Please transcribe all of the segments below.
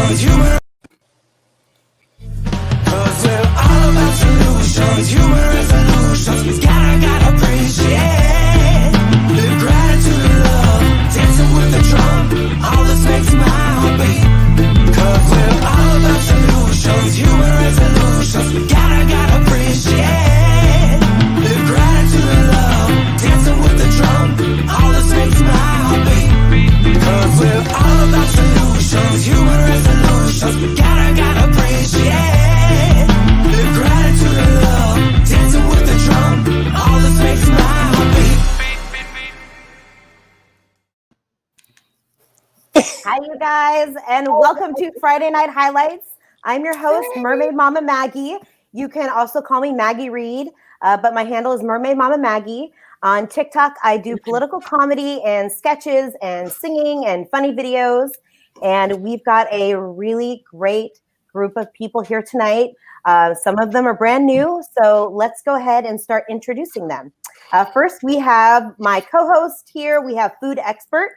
solutions, human. Cause we're all about solutions, human resolutions. We gotta appreciate. Live gratitude and love, dancing with the drum. All this makes my heart beat. Cause we're all about solutions, human resolutions. We gotta appreciate. Live gratitude and love, dancing with the drum. All this makes my heart beat. Cause we're all about solutions, human resolutions. We gotta appreciate. Live gratitude and love, dancing with the drum. All this makes my heart beat. Hi, you guys, and welcome to Friday Night Highlights. I'm your host, Mermaidmama Maggie. You can also call me Maggie Reed, but my handle is Mermaidmama Maggie. On TikTok, I do political comedy and sketches and singing and funny videos. And we've got a really great group of people here tonight. Some of them are brand new, so let's go ahead and start introducing them. First, we have my co-host here. We have Food X Bert.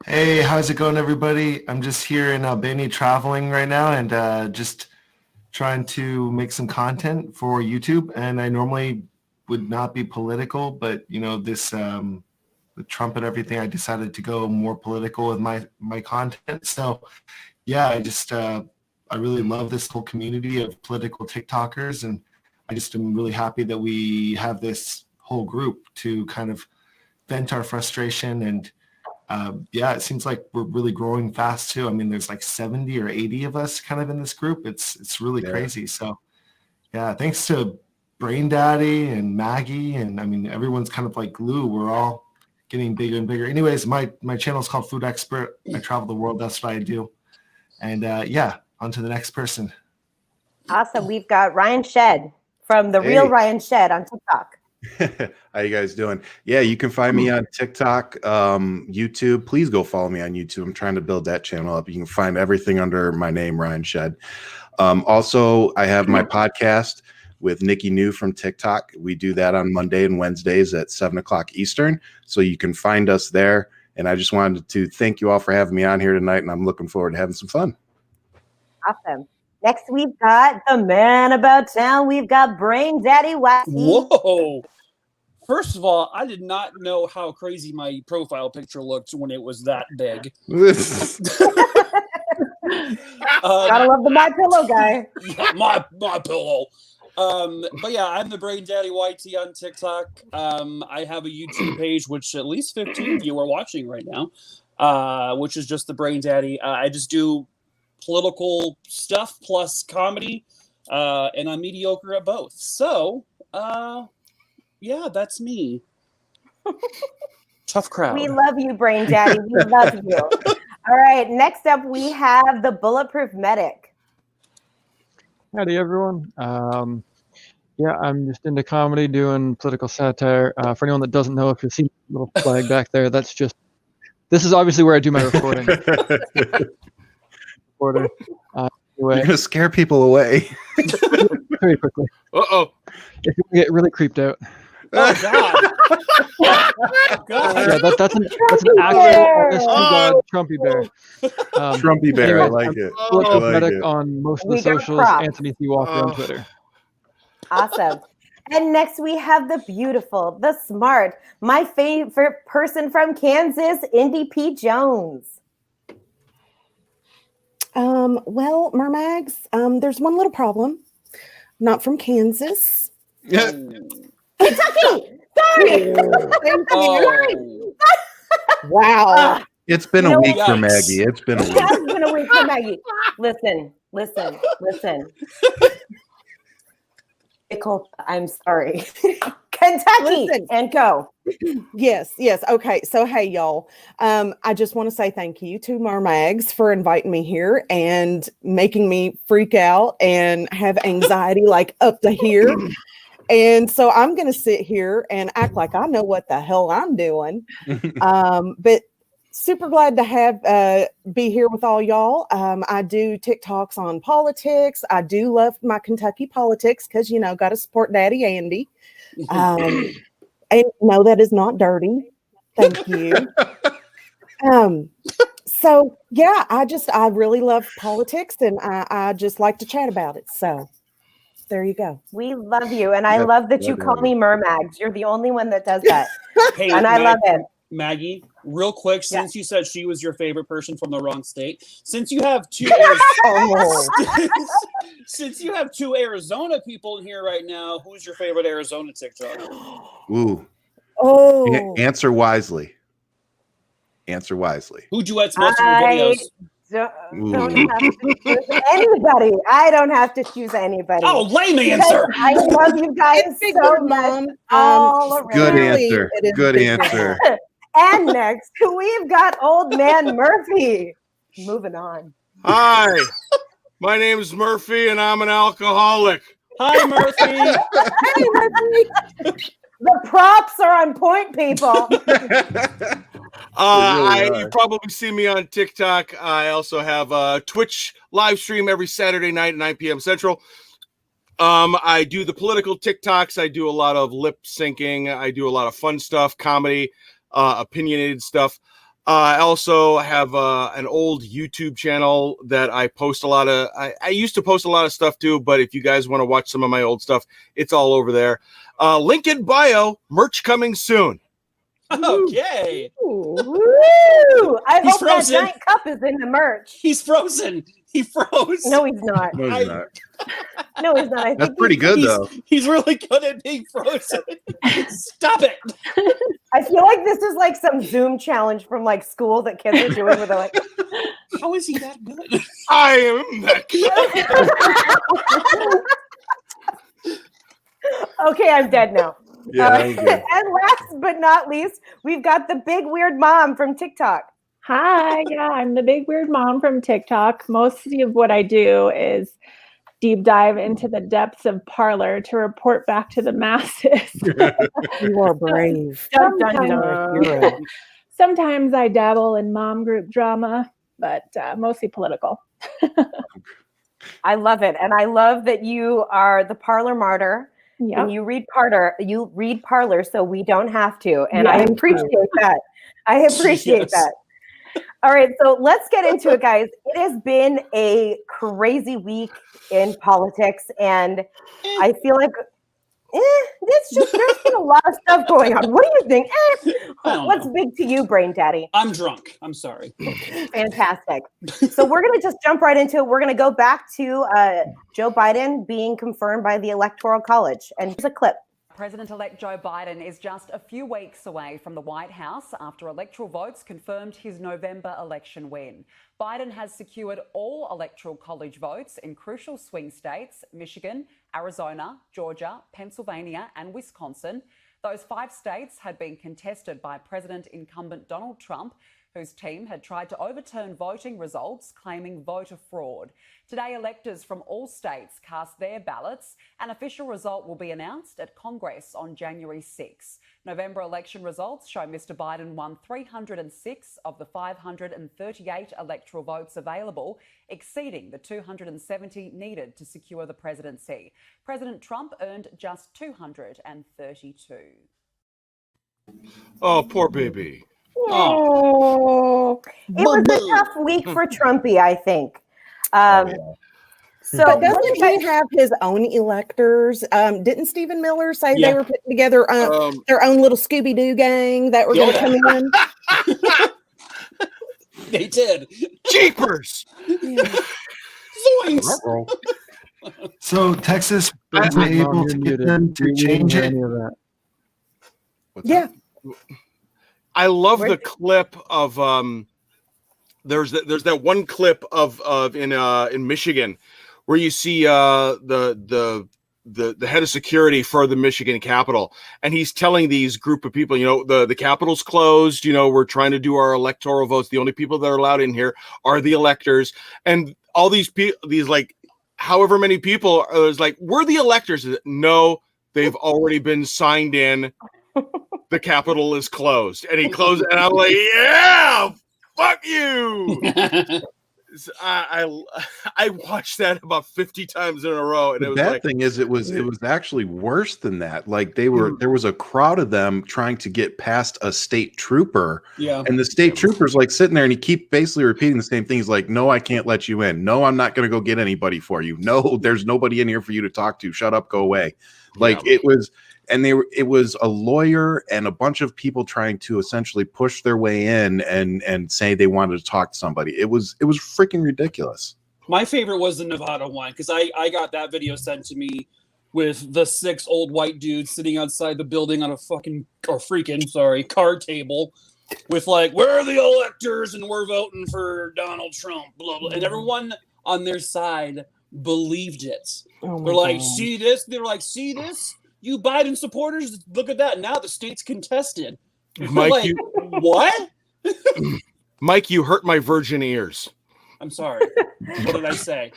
Hey, how's it going, everybody? I'm just here in Albania traveling right now and just trying to make some content for YouTube. And I normally would not be political, but you know, this with Trump and everything, I decided to go more political with my content. So yeah, I really love this whole community of political TikTokers, and I just am really happy that we have this whole group to kind of vent our frustration. And yeah, it seems like we're really growing fast too. I mean, there's like 70 or 80 of us kind of in this group. It's really crazy. So yeah, thanks to BrainDaddy and Maggie, and I mean, everyone's kind of like glue. We're all getting bigger and bigger. Anyways, my channel is called Food X Bert. I travel the world. That's what I do. And yeah, on to the next person. Awesome. We've got Ryan Shead from The Real Ryan Shead on TikTok. How you guys doing? Yeah, you can find me on TikTok, YouTube. Please go follow me on YouTube. I'm trying to build that channel up. You can find everything under my name, Ryan Shead. Also, I have my podcast with Nikki New from TikTok. We do that on Monday and Wednesdays at 7 o'clock Eastern. So you can find us there. And I just wanted to thank you all for having me on here tonight. And I'm looking forward to having some fun. Awesome. Next, we've got the man about town. We've got BrainDaddy Wacky. Whoa. First of all, I did not know how crazy my profile picture looked when it was that big. Gotta love the My Pillow guy. Yeah, my pillow. But yeah, I'm the BrainDaddy YT on TikTok. I have a YouTube page, which at least 15 of you are watching right now, which is just the BrainDaddy. I just do political stuff plus comedy, and I'm mediocre at both. So, yeah, that's me. Tough crowd. We love you, BrainDaddy. We love you. All right, next up we have the Bulletproof Medic. Howdy, everyone. Yeah, I'm just into comedy, doing political satire. For anyone that doesn't know, if you see the little flag back there, this is obviously where I do my recording. Anyway. You're going to scare people away. Very quickly. Uh-oh. If you get really creeped out. Oh, God. Oh, God. Yeah, that's an actual honest to God Trumpy bear. Trumpy bear, I like it. Bulletproof I like Medic it. on most of the We got socials. props. Anthony C. Walker on Twitter. Awesome. And next we have the beautiful, the smart, my favorite person from Kansas, Indy P. Jones. Well, Mermags, there's one little problem. I'm not from Kansas. Kentucky! Sorry! Thank Oh. you. Wow. It's been a week for Maggie. It's been a It week. has been a week for Maggie. Listen. Nicole, I'm sorry. Kentucky Listen. and go. Yes. Okay. So, hey, y'all. I just want to say thank you to Mermags for inviting me here and making me freak out and have anxiety like up to here. And so I'm going to sit here and act like I know what the hell I'm doing. But super glad to have be here with all y'all. I do TikToks on politics. I do love my Kentucky politics because, you know, got to support Daddy Andy. And no, that is not dirty. Thank you. So yeah, I really love politics, and I just like to chat about it. So there you go. We love you, and I love that you call me Mermags. You're the only one that does that, Hey, and I love it. Maggie, real quick, since you said she was your favorite person from the wrong state, since you have two since you have two Arizona people in here right now, who's your favorite Arizona TikTok? Ooh. Oh, Answer wisely. Answer wisely. Who duets most of your videos? Don't have to choose anybody. I don't have to choose anybody. Oh, lame answer. I love you guys Big so Word much. Mom. All around. Good Really, answer. it is Good Big Word answer. Mom. And next, we've got Old Man Murphy. Moving on. Hi, my name is Murphy, and I'm an alcoholic. Hi, Murphy. Hey, Murphy. The props are on point, people. You probably see me on TikTok. I also have a Twitch live stream every Saturday night at 9 p.m. Central. I do the political TikToks. I do a lot of lip syncing. I do a lot of fun stuff, comedy, opinionated stuff. I also have an old YouTube channel that I post a lot of. I used to post a lot of stuff too, but if you guys want to watch some of my old stuff, it's all over there. Link in bio. Merch coming soon. Okay. Woo! I He's hope frozen. that giant cup is in the merch. He's frozen. He froze. No, he's not. No, he's not. No, he's not. I That's think pretty good though. He's really good at being frozen. Stop it. I feel like this is like some Zoom challenge from like school that kids are doing where they're like, How is he that good? I am that guy. okay, I'm dead now. Yeah, that was good. And last but not least, we've got the big weird mom from TikTok. Hi, yeah, I'm the big weird mom from TikTok. Most of what I do is deep dive into the depths of Parlor to report back to the masses. You are brave. Dun, dun, dun. Sometimes I dabble in mom group drama, but mostly political. I love it. And I love that you are the Parlor martyr. Yeah. And you read Parlor so we don't have to. And Yeah. I appreciate that. I appreciate Yes. that. All right, so let's get into it, guys. It has been a crazy week in politics, and I feel like there's been a lot of stuff going on. What do you think? What's big to you, BrainDaddy? I'm drunk. I'm sorry. Fantastic. So we're going to just jump right into it. We're going to go back to Joe Biden being confirmed by the Electoral College. And here's a clip. President-elect Joe Biden is just a few weeks away from the White House after electoral votes confirmed his November election win. Biden has secured all Electoral College votes in crucial swing states, Michigan, Arizona, Georgia, Pennsylvania, and Wisconsin. Those 5 states had been contested by President incumbent Donald Trump, whose team had tried to overturn voting results, claiming voter fraud. Today, electors from all states cast their ballots. An official result will be announced at Congress on January 6. November election results show Mr. Biden won 306 of the 538 electoral votes available, exceeding the 270 needed to secure the presidency. President Trump earned just 232. Oh, poor baby. Oh, it was a tough week for Trumpy, I think. So But doesn't he have his own electors? Didn't Stephen Miller say they were putting together their own little Scooby-Doo gang that were going to come in? They did. Jeepers! Zoinks! So Texas wasn't able to get them to change it. Any of that. Yeah. I love the clip of there's that one clip of in Michigan where you see the head of security for the Michigan Capitol, and he's telling these group of people, the Capitol's closed, we're trying to do our electoral votes. The only people that are allowed in here are the electors, and all these people, these like however many people are like, we're the electors. No, they've already been signed in. The Capitol is closed, and he closed, and I'm like, yeah, fuck you. I watched that about 50 times in a row, and The it was bad like, thing is it was actually worse than that. Like there was a crowd of them trying to get past a state trooper. Yeah. And the state trooper's like sitting there and he keep basically repeating the same thing. He's like, no, I can't let you in. No, I'm not going to go get anybody for you. No, there's nobody in here for you to talk to. Shut up, go away. Like it was, and it was a lawyer and a bunch of people trying to essentially push their way in and say they wanted to talk to somebody. It was freaking ridiculous. My favorite was the Nevada one because I got that video sent to me with the 6 old white dudes sitting outside the building on a card table with like, where are the electors and we're voting for Donald Trump, blah, blah. And everyone on their side believed it. They're like, see this? They're like, see this? You Biden supporters, look at that. Now the state's contested. Mike, like, what? Mike, you hurt my virgin ears. I'm sorry. What did I say?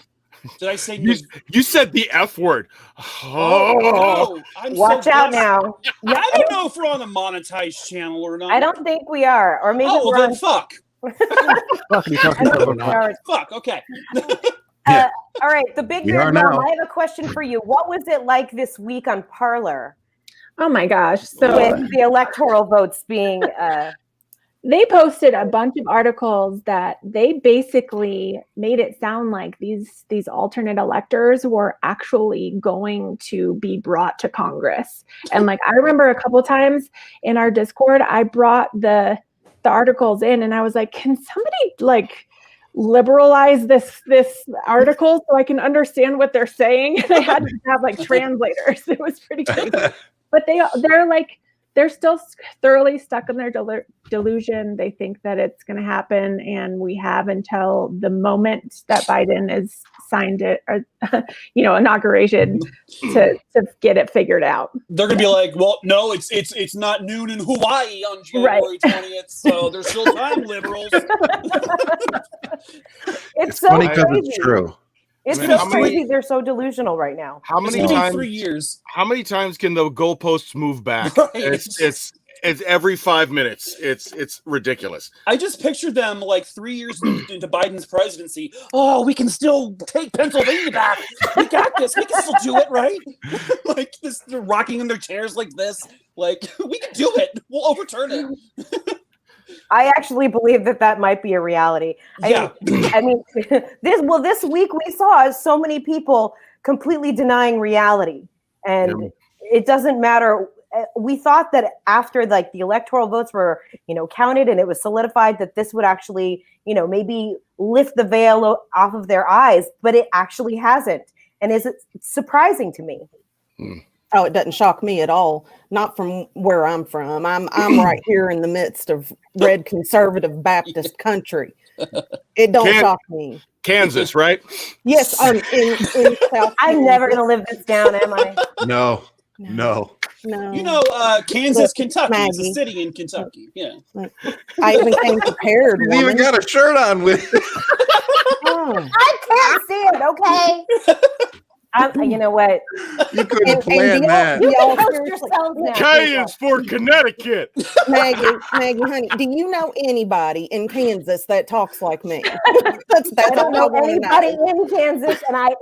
Did I say you said the F word? Oh, no. Watch out now. Yeah, I don't know if we're on a monetized channel or not. I don't think we are. Or maybe we're on... then fuck. Fuck, okay. All right, the big nerd mom, I have a question for you. What was it like this week on Parler? Oh my gosh. So with the electoral votes being they posted a bunch of articles that they basically made it sound like these alternate electors were actually going to be brought to Congress. And like I remember a couple times in our Discord, I brought the articles in and I was like, can somebody like liberalize this article so I can understand what they're saying? And I had to have like translators. It was pretty crazy. But they're still thoroughly stuck in their delusion. They think that it's going to happen, and we have until the moment that Biden is signed it or inauguration to get it figured out. They're going to be like, well, no, it's not noon in Hawaii on January 20th, so there's still time, liberals. It's so funny because crazy. it's true. It's just crazy. They're so delusional right now. How many times? 3 years. How many times can the goalposts move back? Right. It's every 5 minutes. It's ridiculous. I just pictured them like 3 years into Biden's presidency. Oh, we can still take Pennsylvania back. We got this. We can still do it, right? Like this, they're rocking in their chairs like this. Like we can do it. We'll overturn it. I actually believe that might be a reality. Yeah. I mean, this week we saw so many people completely denying reality, and it doesn't matter. We thought that after like the electoral votes were, counted and it was solidified that this would actually, maybe lift the veil off of their eyes, but it actually hasn't. And it's surprising to me. Oh, it doesn't shock me at all. Not from where I'm from. I'm right here in the midst of red conservative Baptist country. It don't shock me. Kansas, right? Yes, in South. I'm never gonna live this down, am I? No. Kansas, Kentucky. Maggie. It's a city in Kentucky. Yeah. I even came prepared. He's even got a shirt on with. I can't stand. Okay. You know what? You couldn't plan that. K is for Connecticut. Maggie, honey, do you know anybody in Kansas that talks like me? That's I don't know anybody in Kansas, and I'm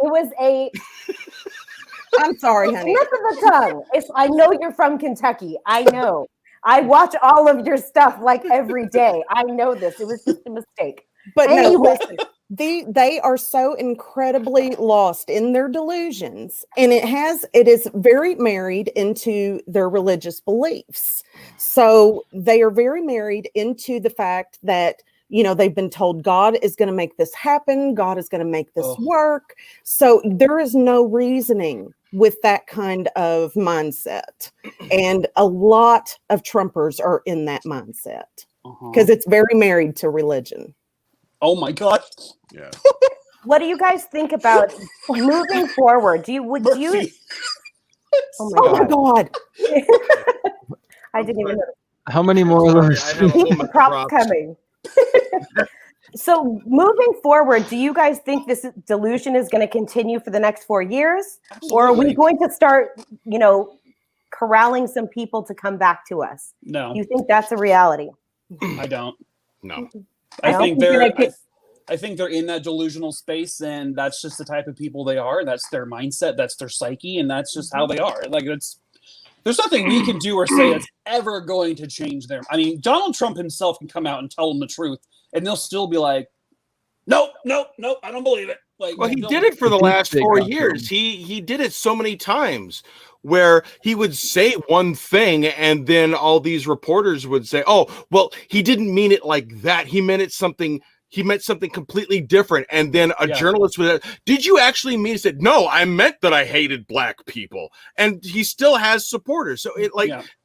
sorry, honey. Slip of the tongue. I know you're from Kentucky. I know. I watch all of your stuff like every day. I know this. It was just a mistake. But anyway. No, listen, they are so incredibly lost in their delusions, and it is very married into their religious beliefs. So they are very married into the fact that they've been told God is going to make this happen. God is going to make this work. So there is no reasoning with that kind of mindset. And a lot of Trumpers are in that mindset because it's very married to religion. Oh my God. Yeah. What do you guys think about moving forward? Do you? Oh my God. I didn't even know. How many more of those? Props coming. So moving forward, do you guys think this delusion is going to continue for the next 4 years? Absolutely. Or are we going to start, corralling some people to come back to us? No. You think that's a reality? I don't. No. I think they're I think they're in that delusional space, and that's just the type of people they are. And that's their mindset. That's their psyche, and that's just how they are. Like there's nothing we can do or say that's ever going to change them. I mean, Donald Trump himself can come out and tell them the truth, and they'll still be like, nope, I don't believe it. Like, well, he did it for the last 4 years. He did it so many times where he would say one thing, and then all these reporters would say, "Oh, well, he didn't mean it like that. He meant something completely different." And then a journalist would, "Did you actually mean?" He said, "No, I meant that I hated black people." And he still has supporters. So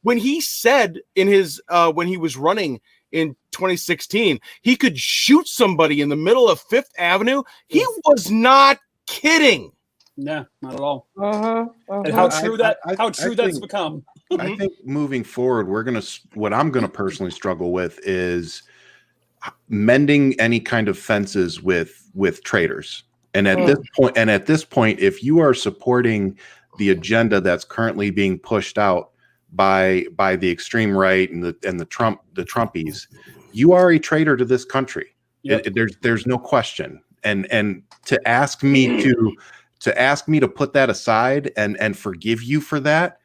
when he said in his when he was running in 2016, he could shoot somebody in the middle of Fifth Avenue. He was not kidding. Yeah, not at all. And how true that's become. I think moving forward, what I'm gonna personally struggle with is mending any kind of fences with traitors. And at this point, if you are supporting the agenda that's currently being pushed out by the extreme right and the Trumpies, you are a traitor to this country. Yep. There's no question. And to ask me to put that aside and forgive you for that,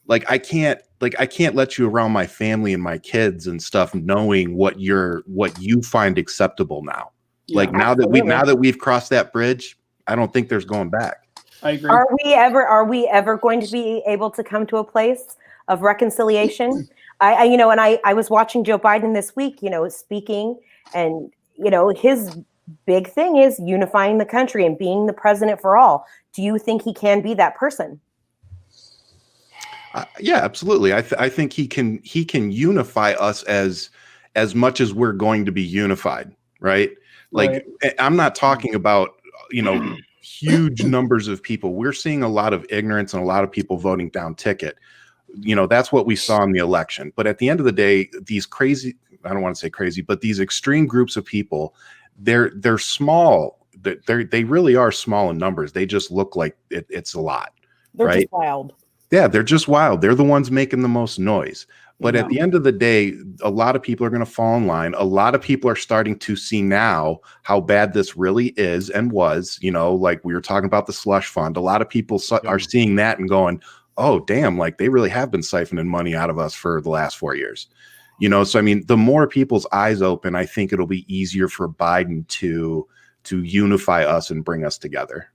I can't let you around my family and my kids and stuff knowing what you find acceptable now. Yeah, now that we've crossed that bridge, I don't think there's going back. I agree. Are we ever going to be able to come to a place of reconciliation? I was watching Joe Biden this week, speaking, and his big thing is unifying the country and being the president for all. Do you think he can be that person? Yeah, absolutely. I think he can unify us as much as we're going to be unified, right? Right. I'm not talking about huge numbers of people. We're seeing a lot of ignorance and a lot of people voting down ticket. That's what we saw in the election. But at the end of the day, these crazy, I don't want to say crazy, but these extreme groups of people, they're small. They really are small in numbers. They just look like it's a lot. They're right? just wild. Yeah, they're just wild. They're the ones making the most noise. But at the end of the day, a lot of people are going to fall in line. A lot of people are starting to see now how bad this really is and was. Like we were talking about the slush fund. A lot of people are seeing that and going, oh, damn, they really have been siphoning money out of us for the last 4 years. So, I mean, the more people's eyes open, I think it'll be easier for Biden to unify us and bring us together.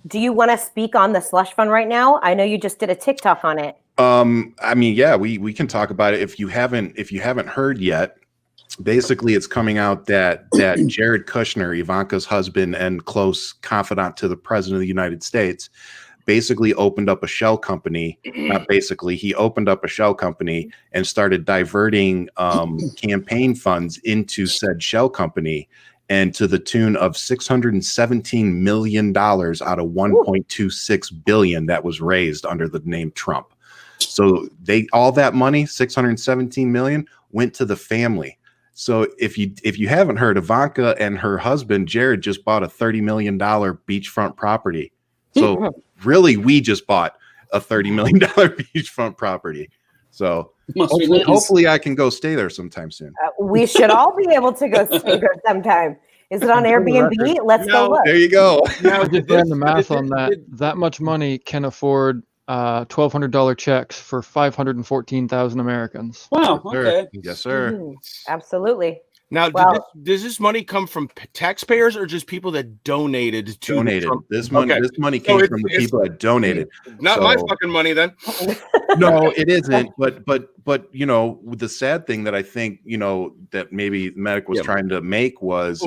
Do you want to speak on the slush fund right now? I know you just did a TikTok on it. I mean, yeah, we can talk about it. If you haven't heard yet, basically it's coming out that Jared Kushner, Ivanka's husband and close confidant to the president of the United States, basically opened up a shell company. He opened up a shell company and started diverting campaign funds into said shell company, and to the tune of $617 million out of $1.26 billion that was raised under the name Trump. So all that money, $617 million, went to the family. So if you haven't heard, Ivanka and her husband Jared just bought a $30 million beachfront property. So really, we just bought a $30 million beachfront property. So hopefully I can go stay there sometime soon. We should all be able to go stay there sometime. Is it on Airbnb? Let's go look. There you go. Now, just ran the math on that. That much money can afford $1,200 checks for 514,000 Americans. Wow. Okay. Yes, sir. Absolutely. Now, does this money come from taxpayers or just people that donated to Trump? This money came from the people that donated. Not my fucking money then. No, it isn't. But the sad thing that I think that maybe Medic was trying to make was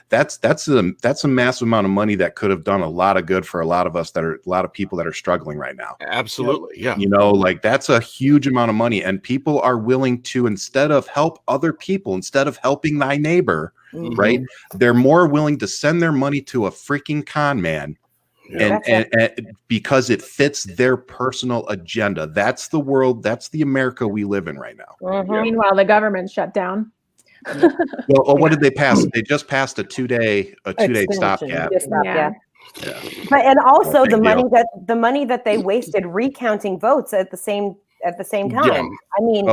that's a massive amount of money that could have done a lot of good for a lot of people that are struggling right now. Absolutely, yeah. That's a huge amount of money, and people are willing to, instead of help other people, instead of helping thy neighbor, right? They're more willing to send their money to a freaking con man. And because it fits their personal agenda. That's the world. That's the America we live in right now. Meanwhile, the government shut down. Well, what did they pass? They just passed a two-day stopgap. But and also the money that they wasted recounting votes at the same time. I mean,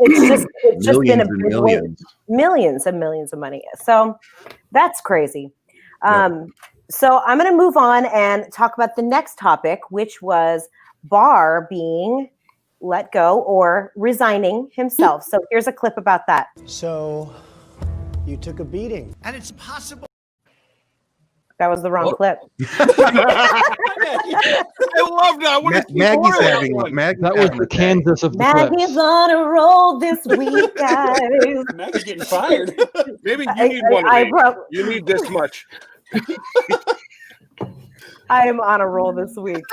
it's just been a Millions and big way, millions. millions and millions of money. So that's crazy. So I'm going to move on and talk about the next topic, which was Barr being let go or resigning himself. So here's a clip about that. So you took a beating. And it's possible. That was the wrong clip. I love that. Maggie's having one. That was the Kansas of the clips. Maggie's on a roll this week, guys. Maggie's getting fired. Maybe you need one. You need this much. I am on a roll this week.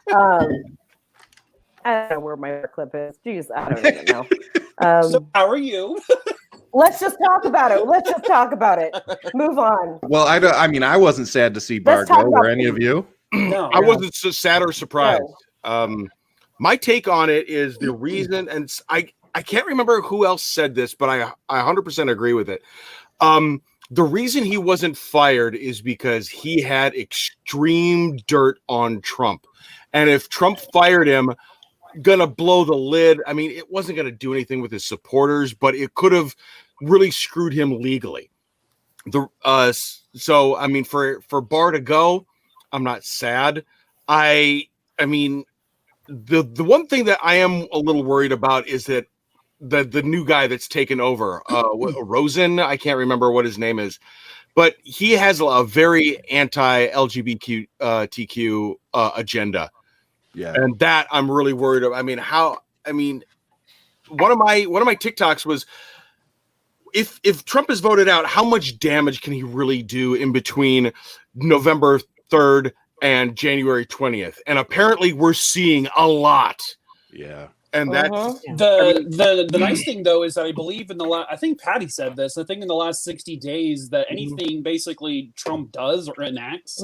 I don't know where my clip is. Jeez, I don't even know. So how are you? Let's just talk about it. Let's just talk about it. Move on. Well, I mean, I wasn't sad to see Barr go. Were any of you? No, I wasn't so sad or surprised. My take on it is the reason, and I can't remember who else said this, but I 100% agree with it. The reason he wasn't fired is because he had extreme dirt on Trump. And if Trump fired him, gonna blow the lid. I mean, it wasn't gonna do anything with his supporters, but it could have really screwed him legally. So I mean, for Barr to go, I'm not sad. I mean, the one thing that I am a little worried about is that the new guy that's taken over, Rosen, I can't remember what his name is, but he has a very anti-LGBTQ agenda. Yeah, and that I'm really worried about. I mean, one of my TikToks was, if Trump is voted out, how much damage can he really do in between November 3rd and January 20th? And apparently, we're seeing a lot. Yeah. And that's the nice thing though is that I believe in the last, I think Patty said this, I think in the last 60 days that anything basically Trump does or enacts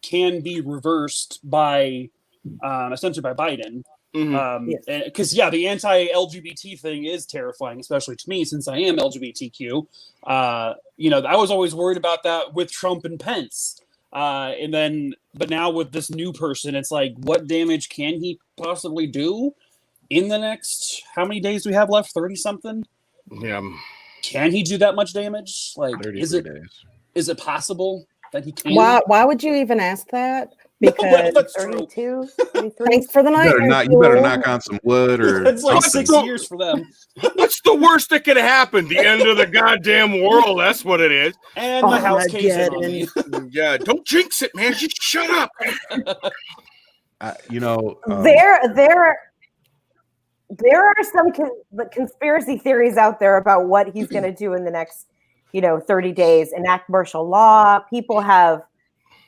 can be reversed by essentially by Biden. Because the anti-LGBT thing is terrifying, especially to me since I am LGBTQ. I was always worried about that with Trump and Pence. But now with this new person, it's like, what damage can he possibly do in the next, how many days do we have left? 30 something? Yeah. Can he do that much damage? Like, is it possible that he can? Why would you even ask that? Because that's 32, 33. Thanks for the night. You better knock on some wood or it's like something. 6 years for them. What's the worst that could happen? The end of the goddamn world. That's what it is. And my house caves in on me. Yeah, don't jinx it, man. Just shut up. There are some conspiracy theories out there about what he's going to do in the next, 30 days. Enact martial law. People have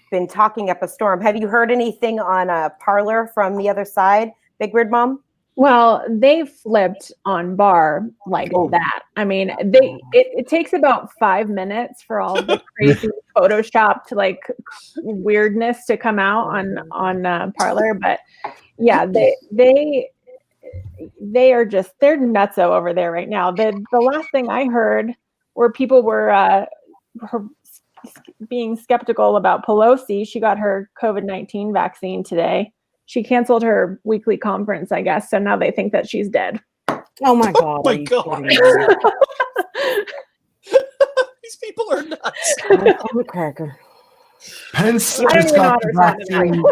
been talking up a storm. Have you heard anything on Parler from the other side, Big Weird Mom? Well, they flipped on Barr like that. I mean, it takes about 5 minutes for all the crazy photoshopped like weirdness to come out on Parler, but yeah, they are just, they're nutso over there right now. The last thing I heard where people were being skeptical about Pelosi, she got her COVID-19 vaccine today. She canceled her weekly conference, I guess. So now they think that she's dead. Oh my God. Oh my God. These people are nuts. I'm a cracker. Pence just got the vaccine.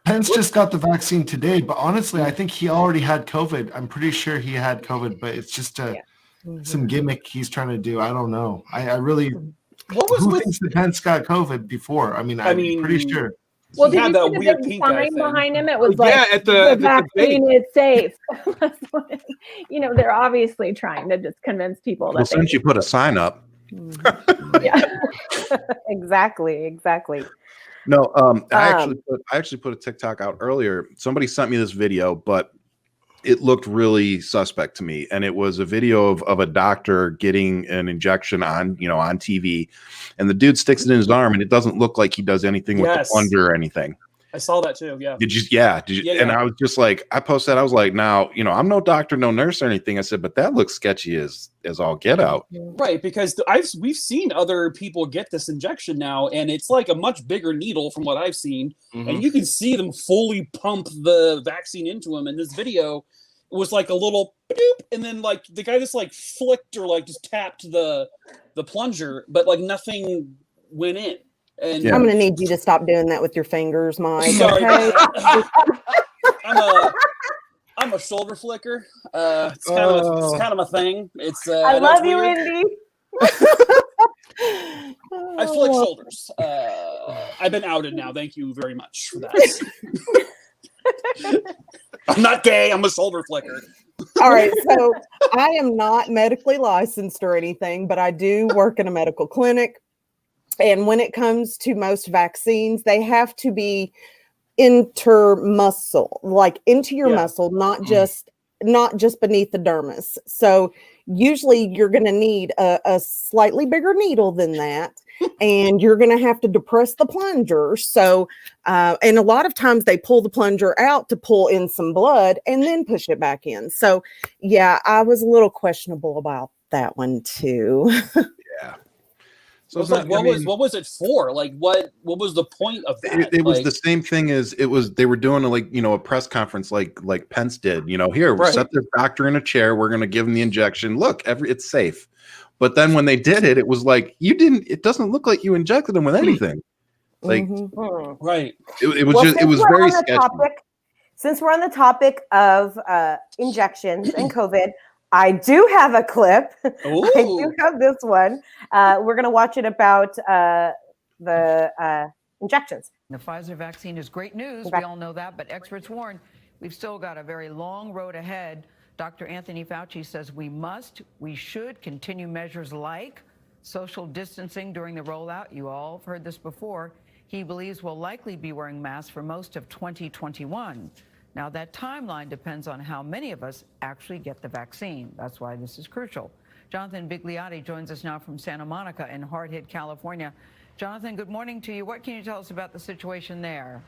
Pence just got the vaccine today, but honestly, I think he already had COVID. I'm pretty sure he had COVID, but it's just some gimmick he's trying to do. I don't know. I really. Who thinks that Pence got COVID before? I mean, I'm pretty sure. Well, did you see the big sign behind him? It was like, the vaccine is safe. They're obviously trying to just convince people. Well, since you put a sign up. Yeah. Exactly. No, I actually put a TikTok out earlier. Somebody sent me this video, but it looked really suspect to me. And it was a video of a doctor getting an injection on TV, and the dude sticks it in his arm, and it doesn't look like he does anything with the plunger or anything. I saw that too. Yeah. Did you? Yeah. And I was just like, I posted, I was like, now, I'm no doctor, no nurse or anything. I said, but that looks sketchy as all get out. Right. Because we've seen other people get this injection now, and it's like a much bigger needle from what I've seen. And you can see them fully pump the vaccine into him in this video. was like a little boop, and then like the guy just like flicked or like just tapped the plunger, but like nothing went in. And I'm going to need you to stop doing that with your fingers, Mike. sorry, Okay? I'm a shoulder flicker. It's kind of my thing. It's I know it's love you, weird. Indy. I flick shoulders. I've been outed now. Thank you very much for that. I'm not gay. I'm a shoulder flicker. All right. So I am not medically licensed or anything, but I do work in a medical clinic. And when it comes to most vaccines, they have to be intermuscle, like into your muscle, not just beneath the dermis. So usually you're going to need a slightly bigger needle than that, and you're going to have to depress the plunger. So, and a lot of times they pull the plunger out to pull in some blood and then push it back in. So yeah, I was a little questionable about that one too. Yeah. So it's like, what was it for? Like, what was the point of that? It was the same thing as they were doing a press conference like Pence did. Here, we'll set this doctor in a chair. We're going to give him the injection. Look, it's safe. But then when they did it, it was like, it doesn't look like you injected him with anything. Like, right. It was very sketchy. Since we're on the topic of injections and COVID, I do have a clip. I do have this one. We're going to watch it about the injections. The Pfizer vaccine is great news. We all know that, but experts warn we've still got a very long road ahead. Dr. Anthony Fauci says we should continue measures like social distancing during the rollout. You all have heard this before. He believes we'll likely be wearing masks for most of 2021. Now, that timeline depends on how many of us actually get the vaccine. That's why this is crucial. Jonathan Bigliotti joins us now from Santa Monica in hard-hit California. Jonathan, good morning to you. What can you tell us about the situation there?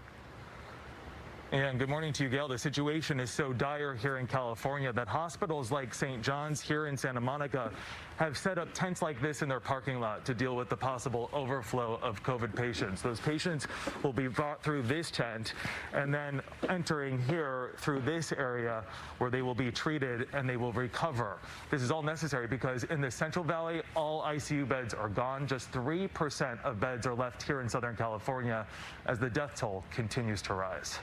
And good morning to you, Gail. The situation is so dire here in California that hospitals like St. John's here in Santa Monica have set up tents like this in their parking lot to deal with the possible overflow of COVID patients. Those patients will be brought through this tent and then entering here through this area where they will be treated and they will recover. This is all necessary because in the Central Valley, all ICU beds are gone. Just 3% of beds are left here in Southern California as the death toll continues to rise.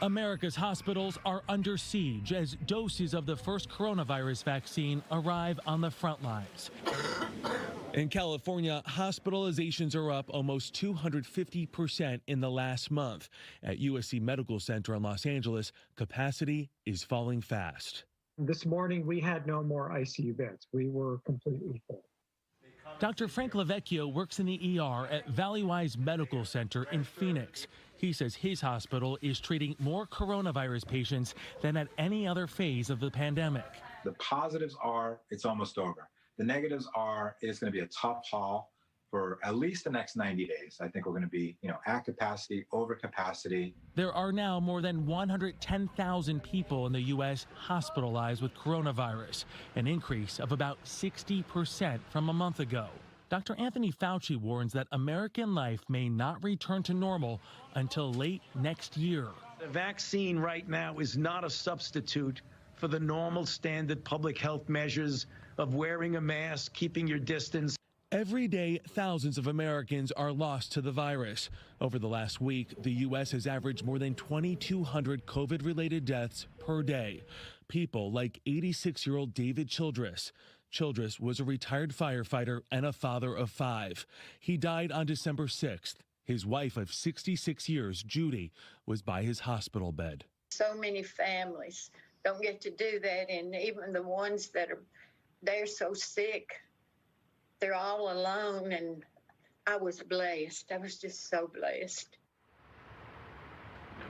America's hospitals are under siege as doses of the first coronavirus vaccine arrive on the front lines. In California, hospitalizations are up almost 250% in the last month. At USC Medical Center in Los Angeles, capacity is falling fast. This morning, we had no more ICU beds. We were completely full. Dr. Frank Lavecchio works in the ER at Valleywise Medical Center in Phoenix. He says his hospital is treating more coronavirus patients than at any other phase of the pandemic. The positives are it's almost over. The negatives are it's going to be a tough haul for at least the next 90 days. I think we're going to be, at capacity, over capacity. There are now more than 110,000 people in the U.S. hospitalized with coronavirus, an increase of about 60% from a month ago. Dr. Anthony Fauci warns that American life may not return to normal until late next year. The vaccine right now is not a substitute for the normal standard public health measures of wearing a mask, keeping your distance. Every day, thousands of Americans are lost to the virus. Over the last week, the U.S. has averaged more than 2,200 COVID-related deaths per day. People like 86-year-old David Childress. Childress was a retired firefighter and a father of 5. He died on December 6th. His wife of 66 years, Judy, was by his hospital bed. So many families don't get to do that, and even the ones that they're so sick, they're all alone, and I was blessed. I was just so blessed.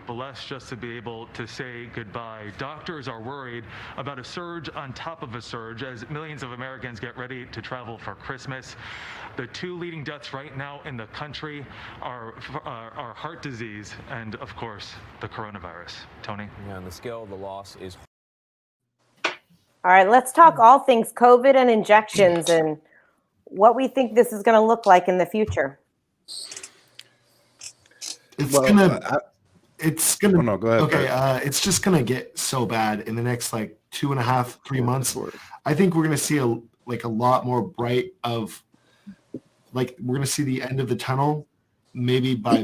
Blessed just to be able to say goodbye. Doctors are worried about a surge on top of a surge as millions of Americans get ready to travel for Christmas. The 2 leading deaths right now in the country are heart disease and, of course, the coronavirus. Tony? Yeah, and the scale of the loss is... All right, let's talk all things COVID and injections and what we think this is going to look like in the future. it's gonna. Oh, no, go ahead. Okay, it's just gonna get so bad in the next like 2.5, 3 months. I think we're gonna see a lot more bright of, like, we're gonna see the end of the tunnel, maybe by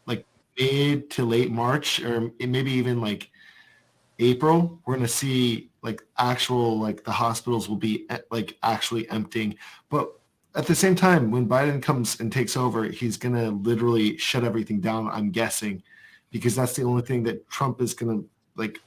like mid to late March, or maybe even like April. We're gonna see like actual, like, the hospitals will be like actually emptying. But at the same time, when Biden comes and takes over, he's gonna literally shut everything down, I'm guessing, because that's the only thing that Trump is gonna, like,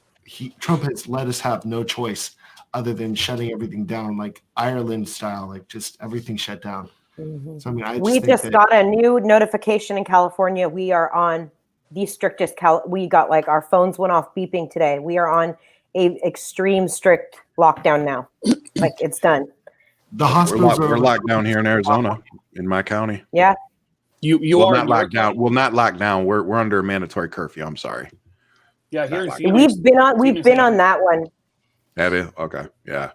Trump has let us have no choice other than shutting everything down, like Ireland style, like just everything shut down. So I mean, We just got a new notification in California. We are on the strictest. We got, like, our phones went off beeping today. We are on a extreme strict lockdown now. Like, it's done. The hospitals we're locked down here in Arizona, in my county. Yeah. You well, are not locked down. Well, not locked down. We're under a mandatory curfew. I'm sorry. Yeah, here in Phoenix, we've been on that one. Have you? Okay. Yeah.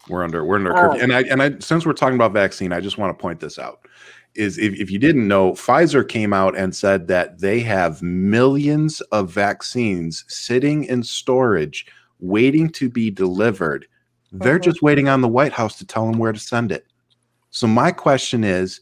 We're under curfew. And I since we're talking about vaccine, I just want to point this out. Is if you didn't know, Pfizer came out and said that they have millions of vaccines sitting in storage waiting to be delivered. They're just waiting on the White House to tell them where to send it. So my question is,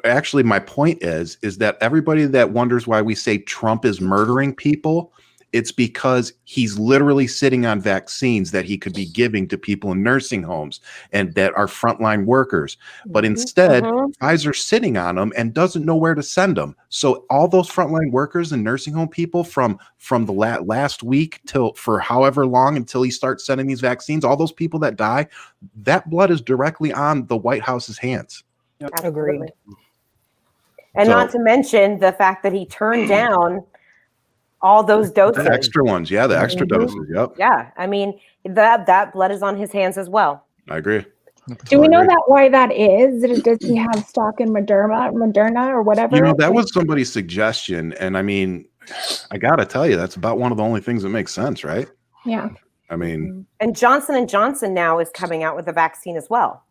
actually my point is that everybody that wonders why we say Trump is murdering people, it's because he's literally sitting on vaccines that he could be giving to people in nursing homes and that are frontline workers. But instead, Pfizer's sitting on them and doesn't know where to send them. So all those frontline workers and nursing home people from the last week till for however long until he starts sending these vaccines, all those people that die, that blood is directly on the White House's hands. Agreed. And not to mention the fact that he turned down all those doses. The extra ones, yeah, the extra doses, yep. Yeah, I mean, that blood is on his hands as well. I agree. Do we know that why that is? Does he have stock in Moderna or whatever? You know, that was somebody's suggestion, and I mean, I gotta tell you, that's about one of the only things that makes sense, right? Yeah. I mean, and Johnson & Johnson now is coming out with a vaccine as well.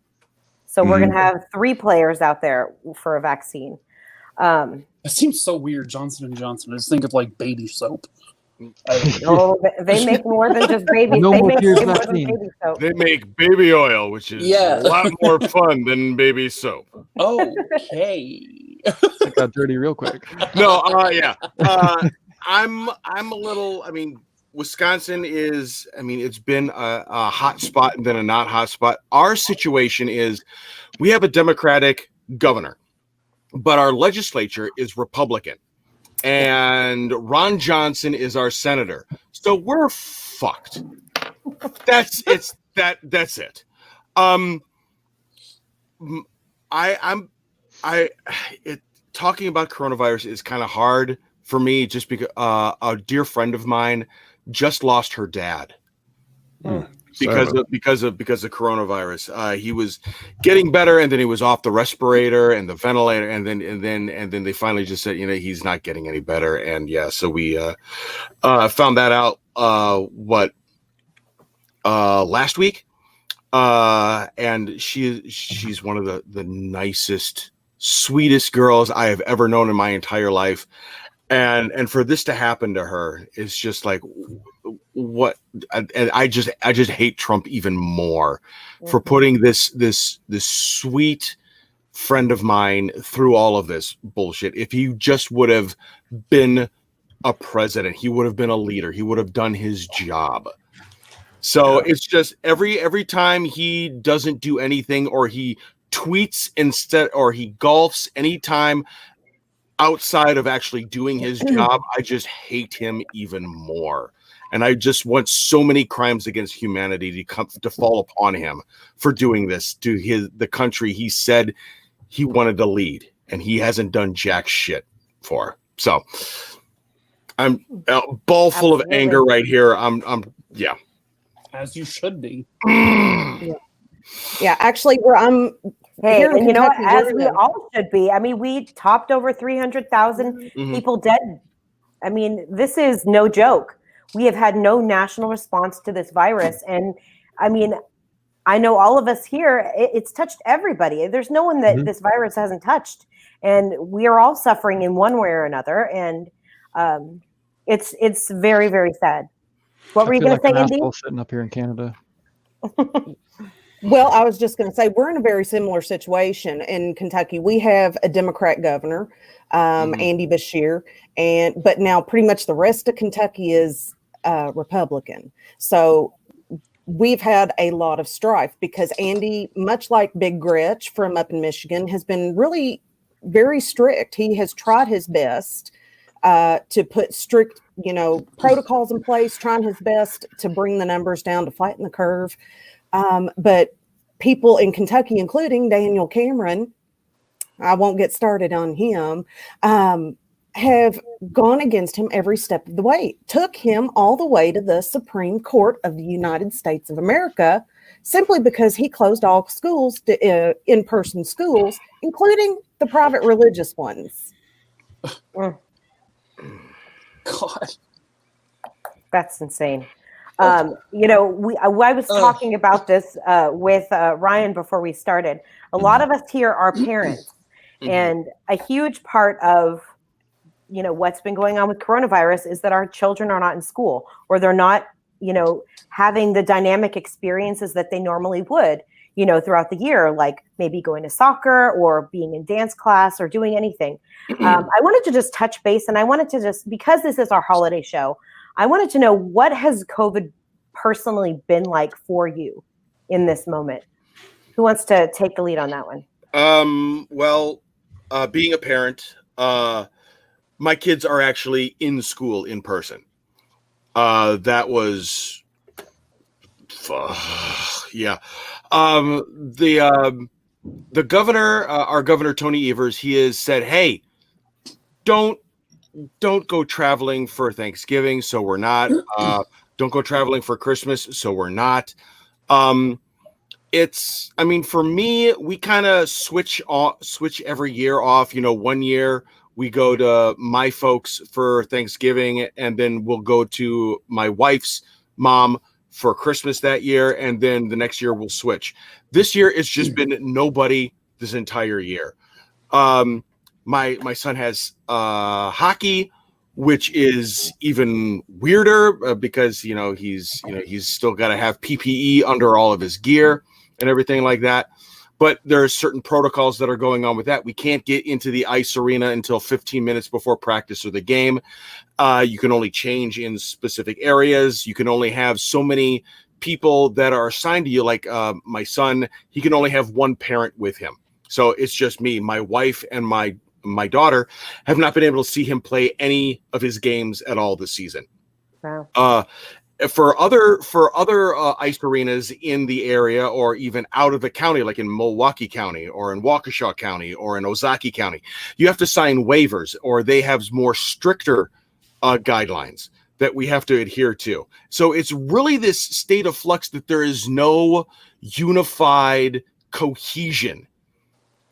So we're going to have 3 players out there for a vaccine. It seems so weird, Johnson & Johnson. I just think of like baby soap. They make more than just baby. No they more make Tears way more than vaccine. baby soap. They make baby oil, which is a lot more fun than baby soap. Okay. It got dirty real quick. No, yeah. I'm a little. I mean, Wisconsin is. I mean, it's been a hot spot and then a not hot spot. Our situation is, we have a Democratic governor, but our legislature is Republican, and Ron Johnson is our senator. So we're fucked. That's it. Talking about coronavirus is kind of hard for me, just because a dear friend of mine just lost her dad because of coronavirus. He was getting better, and then he was off the respirator and the ventilator, and then they finally just said, he's not getting any better. And yeah, so we found that out last week. And she's one of the nicest, sweetest girls I have ever known in my entire life. And for this to happen to her is just like, what? And I just hate Trump even more for putting this sweet friend of mine through all of this bullshit. If he just would have been a president, he would have been a leader. He would have done his job. So it's just every time he doesn't do anything, or he tweets instead, or he golfs anytime outside of actually doing his job, I just hate him even more. And I just want so many crimes against humanity to fall upon him for doing this to the country he said he wanted to lead, and he hasn't done jack shit for. So I'm ball full of anger right here. Yeah. As you should be. Yeah, actually, where I'm. Hey, here in and you know what? Kentucky, As we're we in- all should be. I mean, we topped over 300,000 people dead. I mean, this is no joke. We have had no national response to this virus. And I mean, I know all of us here, it's touched everybody. There's no one that this virus hasn't touched. And we are all suffering in one way or another. And It's very, very sad. What were you feel going to like say, an Indy? asshole sitting up here in Canada. Well, I was just going to say we're in a very similar situation in Kentucky. We have a Democrat governor, Andy Beshear, but now pretty much the rest of Kentucky is Republican. So we've had a lot of strife because Andy, much like Big Gretch from up in Michigan, has been really very strict. He has tried his best to put strict, protocols in place, trying his best to bring the numbers down, to flatten the curve. But people in Kentucky, including Daniel Cameron, I won't get started on him, have gone against him every step of the way, took him all the way to the Supreme Court of the United States of America, simply because he closed all schools, in-person schools, including the private religious ones. God. That's insane. I was talking about this with Ryan before we started. A lot of us here are parents, and a huge part of what's been going on with coronavirus is that our children are not in school, or they're not having the dynamic experiences that they normally would throughout the year, like maybe going to soccer or being in dance class or doing anything. I wanted to just touch base, and I wanted to because this is our holiday show, I wanted to know, what has COVID personally been like for you in this moment? Who wants to take the lead on that one? Well, being a parent, my kids are actually in school in person. That was, yeah. The governor, our governor, Tony Evers, he has said, hey, don't go traveling for Thanksgiving. So we're not, don't go traveling for Christmas. So we're not. For me, we kind of switch every year off. 1 year we go to my folks for Thanksgiving, and then we'll go to my wife's mom for Christmas that year. And then the next year we'll switch. This year, it's just been nobody this entire year. My son has hockey, which is even weirder because he's still got to have PPE under all of his gear and everything like that. But there are certain protocols that are going on with that. We can't get into the ice arena until 15 minutes before practice or the game. You can only change in specific areas. You can only have so many people that are assigned to you. Like my son, he can only have one parent with him. So it's just me. My wife and my daughter have not been able to see him play any of his games at all this season. Wow. For other ice arenas in the area, or even out of the county, like in Milwaukee County or in Waukesha County or in Ozaukee County, you have to sign waivers, or they have more stricter guidelines that we have to adhere to. So it's really this state of flux that there is no unified cohesion.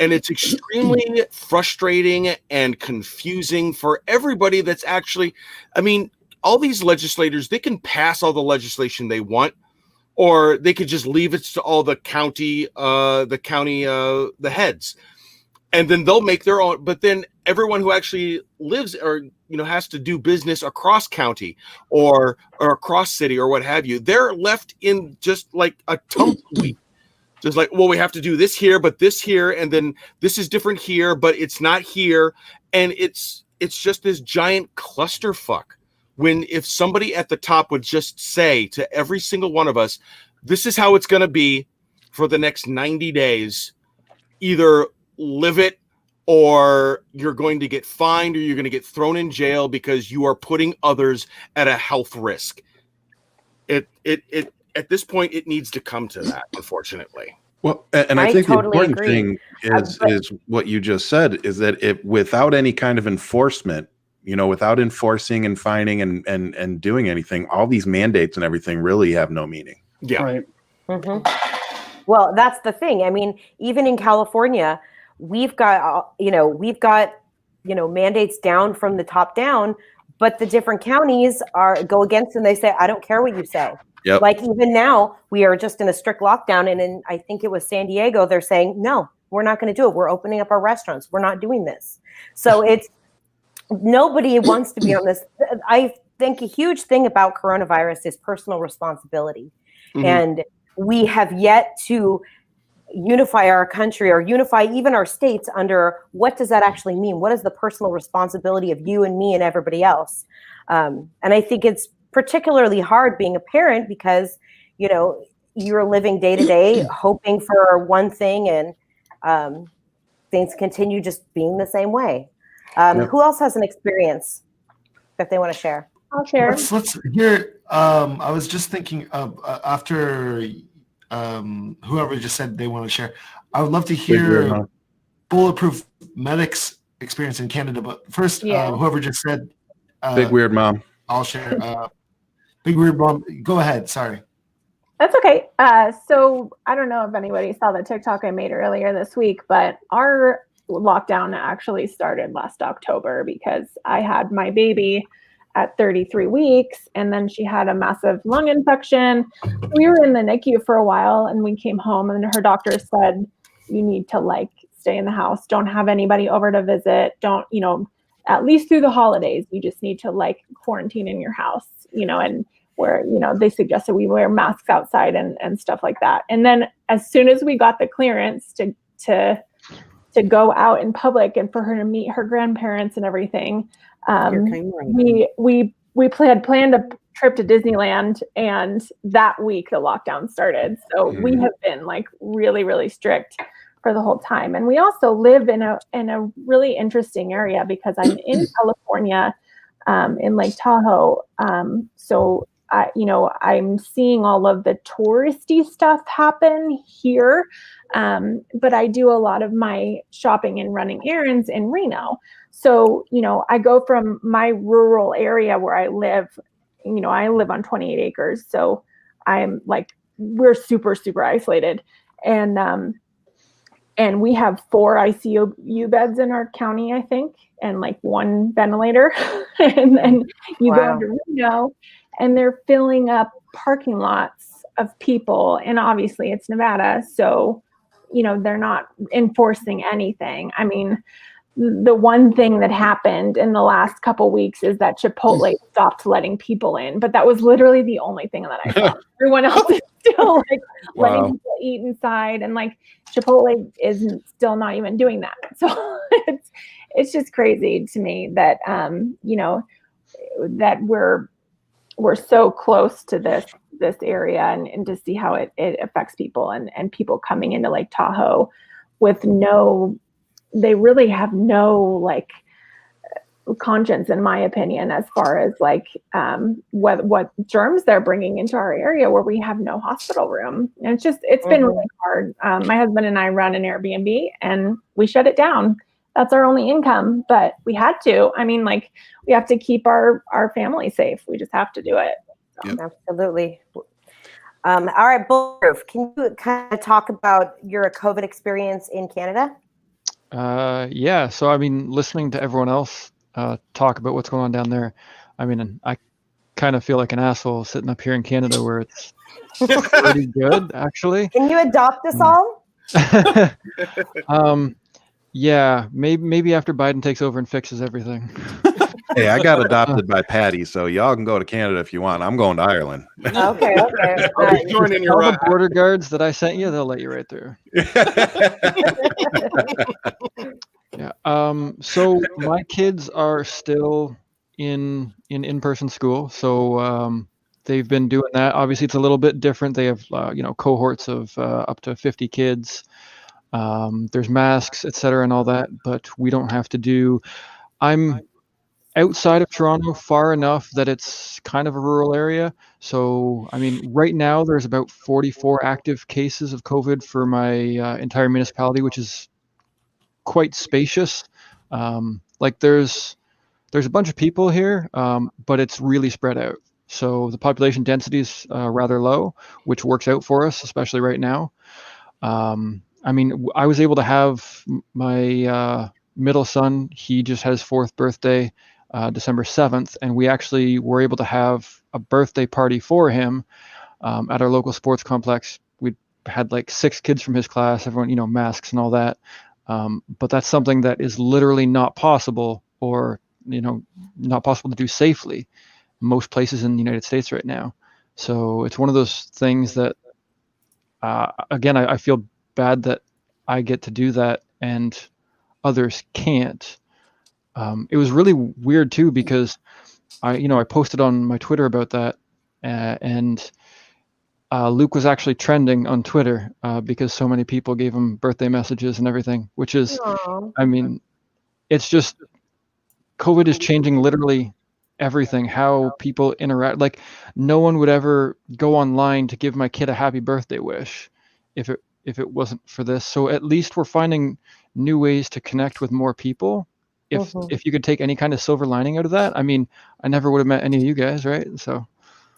And it's extremely frustrating and confusing for everybody that's actually, all these legislators, they can pass all the legislation they want, or they could just leave it to all the heads, and then they'll make their own. But then everyone who actually lives or has to do business across county or across city or what have you, they're left in just like a tumbleweed. Just like, well, we have to do this here, but this here, and then this is different here, but it's not here, and it's just this giant clusterfuck. When if somebody at the top would just say to every single one of us, this is how it's going to be for the next 90 days, either live it, or you're going to get fined, or you're going to get thrown in jail because you are putting others at a health risk. It at this point, it needs to come to that, unfortunately. Well, and I think totally the important agree. thing is what you just said, is that without any kind of enforcement, without enforcing and fining and doing anything, all these mandates and everything really have no meaning. Yeah. Right. Mm-hmm. Well, that's the thing. Even in California, we've got mandates down from the top down, but the different counties go against them. They say, I don't care what you say. Yep. Like even now, we are just in a strict lockdown, and in I think it was San Diego, they're saying, no, we're not going to do it. We're opening up our restaurants. We're not doing this. So it's nobody wants to be on this. I think a huge thing about coronavirus is personal responsibility. And we have yet to unify our country or unify even our states under what does that actually mean? What is the personal responsibility of you and me and everybody else? And I think it's particularly hard being a parent because, you know, you're living day to day hoping for one thing and things continue just being the same way. Who else has an experience that they want to share? I'll share. Let's hear. I was just thinking of after whoever just said they want to share. I would love to hear Bulletproof Medic's experience in Canada. But first, whoever just said, Big Weird Mom. I'll share. Big Weird Mom, go ahead. Sorry. That's okay. So I don't know if anybody saw the TikTok I made earlier this week, but our lockdown actually started last October because I had my baby at 33 weeks and then she had a massive lung infection. We were in the NICU for a while and we came home and her doctor said, you need to like stay in the house. Don't have anybody over to visit. Don't, you know, at least through the holidays, you just need to like quarantine in your house, you know, and where, you know, they suggested we wear masks outside and stuff like that. And then as soon as we got the clearance to go out in public and for her to meet her grandparents and everything, we had planned a trip to Disneyland, and that week the lockdown started. So we have been like really, really strict for the whole time. And we also live in a really interesting area because I'm in California, in Lake Tahoe. So I'm seeing all of the touristy stuff happen here. But I do a lot of my shopping and running errands in Reno. So, you know, I go from my rural area where I live, you know, I live on 28 acres. So I'm like, we're super, super isolated. And we have 4 ICU beds in our county, I think, and like 1 ventilator. And then you go into Reno and they're filling up parking lots of people. And obviously it's Nevada. So, you know, they're not enforcing anything. I mean, the one thing that happened in the last couple weeks is that Chipotle stopped letting people in, but that was literally the only thing that I saw. Everyone else is still like letting people eat inside, and like Chipotle is still not even doing that. So it's just crazy to me that you know, that we're so close to this area and to see how it affects people and people coming into Lake Tahoe with they really have no like conscience, in my opinion, as far as like what germs they're bringing into our area where we have no hospital room. And it's been really hard. My husband and I run an Airbnb and we shut it down. That's our only income, but we had to. I mean, like, we have to keep our family safe. We just have to do it. So. Yep. Absolutely. All right, Bulletproof, can you kind of talk about your COVID experience in Canada? Yeah. So, I mean, listening to everyone else talk about what's going on down there, I mean, I kind of feel like an asshole sitting up here in Canada where it's pretty good, actually. Can you adopt us all? Yeah, maybe after Biden takes over and fixes everything. Hey, I got adopted by Patty, so y'all can go to Canada if you want. I'm going to Ireland. Okay. I'll be joining your all the border guards that I sent you, they'll let you right through. Yeah. So my kids are still in in-person school, so they've been doing that. Obviously, it's a little bit different. They have cohorts of up to 50 kids. There's masks, etc., and all that, but we don't have to do. I'm outside of Toronto far enough that it's kind of a rural area. So, I mean, right now there's about 44 active cases of COVID for my entire municipality, which is quite spacious. Like there's a bunch of people here, but it's really spread out. So the population density is rather low, which works out for us, especially right now. I mean, I was able to have my middle son, he just had his 4th birthday, December 7th, and we actually were able to have a birthday party for him at our local sports complex. We had like 6 kids from his class, everyone, masks and all that. But that's something that is literally not possible or, not possible to do safely most places in the United States right now. So it's one of those things that, again, I feel bad that I get to do that and others can't. It was really weird too, because I posted on my Twitter about that, and Luke was actually trending on Twitter because so many people gave him birthday messages and everything, which is, Aww. I mean, it's just, COVID is changing literally everything, how people interact. Like, no one would ever go online to give my kid a happy birthday wish if it wasn't for this. So at least we're finding new ways to connect with more people. If you could take any kind of silver lining out of that, I mean, I never would have met any of you guys, right? So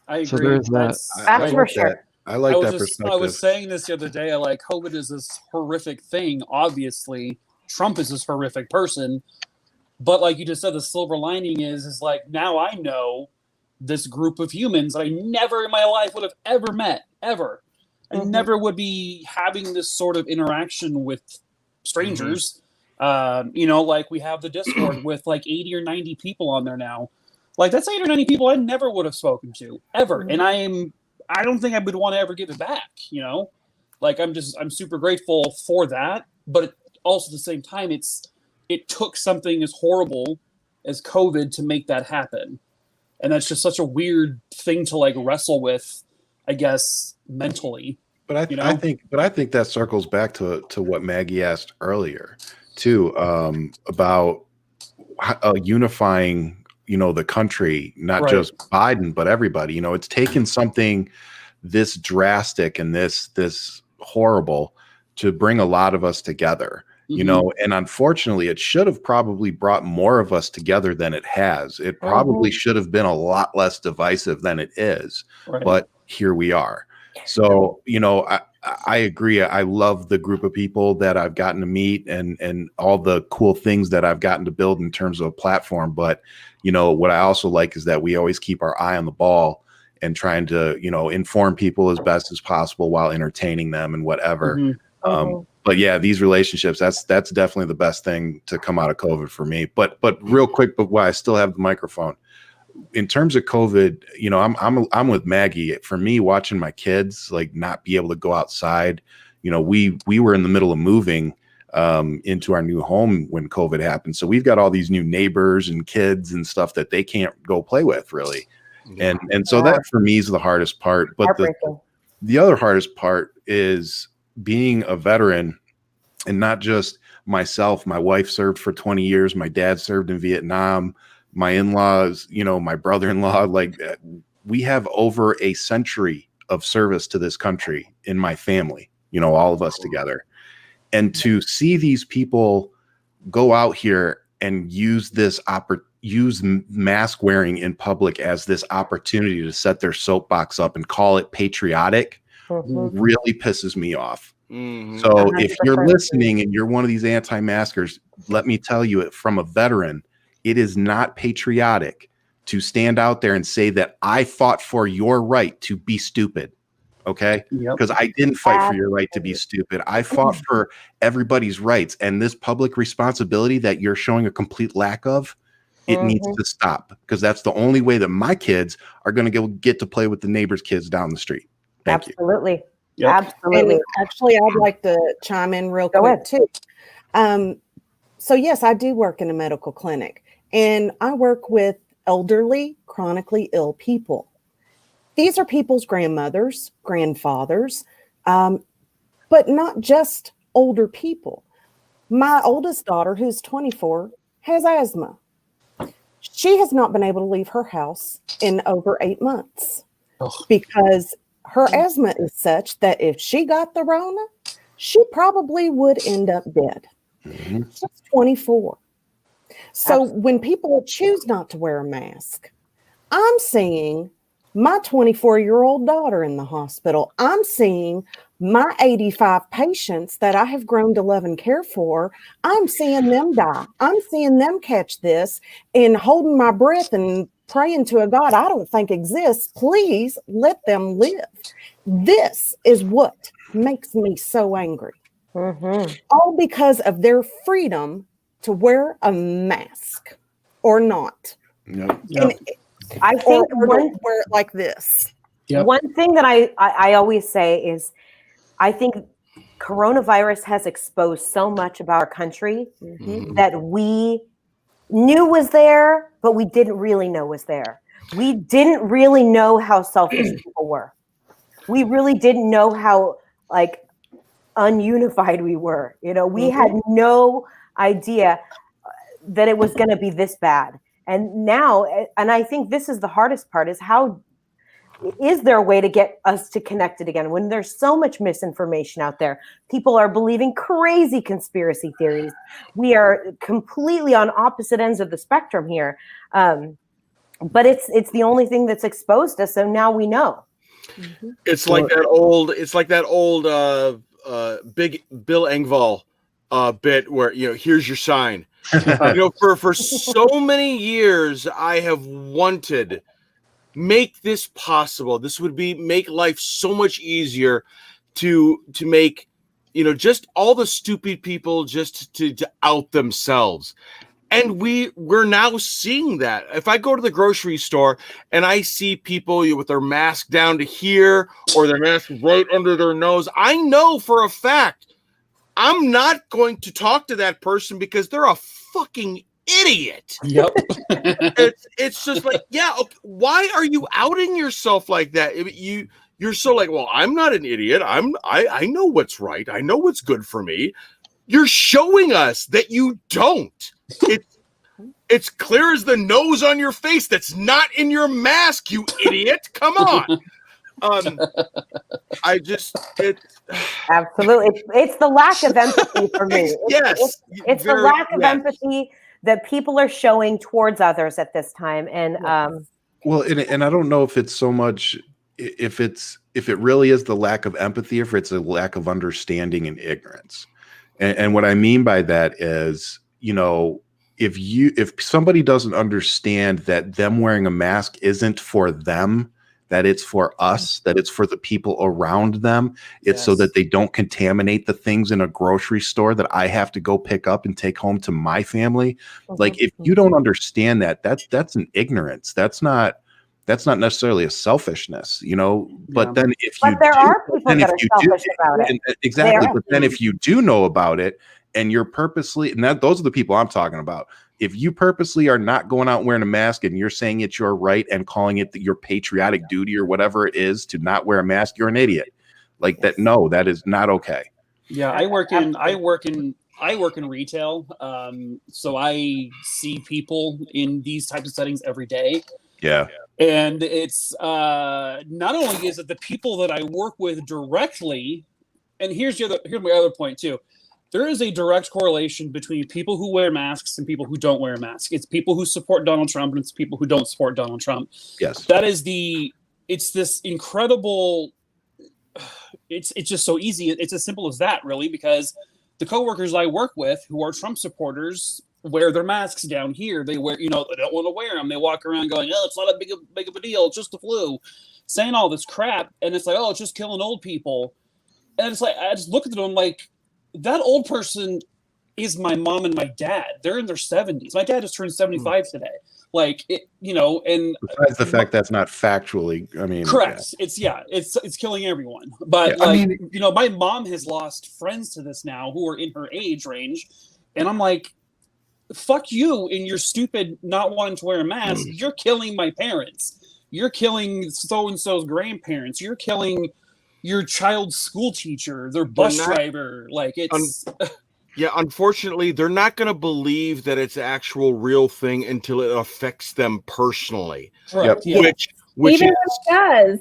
I agree. So there is that. That's for sure. I like that I perspective. was saying this the other day. Like, COVID is this horrific thing. Obviously, Trump is this horrific person. But like you just said, the silver lining is like, now I know this group of humans that I never in my life would have ever met, ever. I never would be having this sort of interaction with strangers. Like we have the Discord with like 80 or 90 people on there now. Like, that's 80 or 90 people I never would have spoken to, ever. And I don't think I would want to ever give it back, Like, I'm super grateful for that. But also at the same time, it took something as horrible as COVID to make that happen. And that's just such a weird thing to like wrestle with, I guess, mentally. But I think that circles back to what Maggie asked earlier too, about unifying, the country, not just Biden, but everybody. It's taken something this drastic and this horrible to bring a lot of us together. And unfortunately, it should have probably brought more of us together than it has. It probably should have been a lot less divisive than it is, but here we are. So, I agree. I love the group of people that I've gotten to meet and all the cool things that I've gotten to build in terms of a platform. But, what I also like is that we always keep our eye on the ball and trying to, inform people as best as possible while entertaining them and whatever. But yeah, these relationships, that's definitely the best thing to come out of COVID for me. But real quick, but while I still have the microphone, in terms of COVID, I'm with Maggie. For me, watching my kids like not be able to go outside, we were in the middle of moving into our new home when COVID happened. So we've got all these new neighbors and kids and stuff that they can't go play with really. And so that for me is the hardest part. But the other hardest part is being a veteran, and not just myself. My wife served for 20 years. My dad served in Vietnam. My in-laws, my brother-in-law, like we have over a century of service to this country in my family, all of us together. And to see these people go out here and use mask wearing in public as this opportunity to set their soapbox up and call it patriotic really pisses me off. So if you're listening and you're one of these anti-maskers, let me tell you it from a veteran, it is not patriotic to stand out there and say that I fought for your right to be stupid. Okay. Because I didn't fight for your right to be stupid. I fought for everybody's rights, and this public responsibility that you're showing a complete lack of, it needs to stop, because that's the only way that my kids are going to get to play with the neighbors' kids down the street. Thank you. Absolutely. And actually, I'd like to chime in real quick too. So yes, I do work in a medical clinic, and I work with elderly, chronically ill people. These are people's grandmothers, grandfathers, but not just older people. My oldest daughter, who's 24, has asthma. She has not been able to leave her house in over 8 months because her asthma is such that if she got the Rona, she probably would end up dead. She's 24. So when people choose not to wear a mask, I'm seeing my 24-year-old daughter in the hospital. I'm seeing my 85 patients that I have grown to love and care for. I'm seeing them die. I'm seeing them catch this and holding my breath and praying to a God I don't think exists. Please let them live. This is what makes me so angry. All because of their freedom to wear a mask or not. I think or don't wear it like this. Yep. One thing that I always say is I think coronavirus has exposed so much about our country that we knew was there, but we didn't really know was there. We didn't really know how selfish people were. We really didn't know how like ununified we were. You know, we had no idea that it was going to be this bad. And now, and I think this is the hardest part, is how is there a way to get us to connected again when there's so much misinformation out there? People are believing crazy conspiracy theories. We are completely on opposite ends of the spectrum here. But it's the only thing that's exposed us. So now we know. It's like that old big Bill Engvall bit where, you know, here's your sign. You know, for so many years I have wanted, make this possible. This would make life so much easier to make, you know, just all the stupid people just to out themselves. And we're now seeing that. If I go to the grocery store and I see people with their mask down to here or their mask right under their nose, I know for a fact I'm not going to talk to that person because they're a fucking idiot. Yep. It's just like, yeah, okay, why are you outing yourself like that? You're so like, well, I'm not an idiot. I know what's right. I know what's good for me. You're showing us that you don't. It's clear as the nose on your face. That's not in your mask, you idiot. Come on. Absolutely. It's the lack of empathy for me. It's the lack of empathy that people are showing towards others at this time. And well, and I don't know if it's so much if it really is the lack of empathy, or if it's a lack of understanding and ignorance. And what I mean by that is, you know, if somebody doesn't understand that them wearing a mask isn't for them, that it's for us, that it's for the people around them, it's so that they don't contaminate the things in a grocery store that I have to go pick up and take home to my family. Like, if you don't understand that, that's an ignorance. That's not necessarily a selfishness, you know. But then if you there are people that are selfish about it. Exactly. But then if you do know about it and you're purposely, and those are the people I'm talking about. If you purposely are not going out wearing a mask and you're saying it's your right and calling it your patriotic duty or whatever it is to not wear a mask, you're an idiot. Like that. No, that is not okay. Yeah, I work in retail, so I see people in these types of settings every day. Yeah. And it's not only is it the people that I work with directly, and here's my other point too. There is a direct correlation between people who wear masks and people who don't wear a mask. It's people who support Donald Trump and it's people who don't support Donald Trump. Yes. That is it's this incredible, it's just so easy. It's as simple as that, really, because the coworkers I work with who are Trump supporters wear their masks down here. They wear, you know, they don't want to wear them. They walk around going, oh, it's not a big of a deal. It's just the flu, saying all this crap. And it's like, oh, it's just killing old people. And it's like, I just look at them like, that old person is my mom and my dad. They're in their 70s. My dad just turned 75 today. Like, it, you know, and besides the fact that's not factually, I mean, correct. Yeah. It's killing everyone. But you know, my mom has lost friends to this now who are in her age range. And I'm like, fuck you and your stupid not wanting to wear a mask. You're killing my parents. You're killing so-and-so's grandparents. You're killing your child's school teacher, their bus driver. Like, it's yeah, unfortunately, they're not going to believe that it's actual real thing until it affects them personally. Right. Yeah. Which even when it does.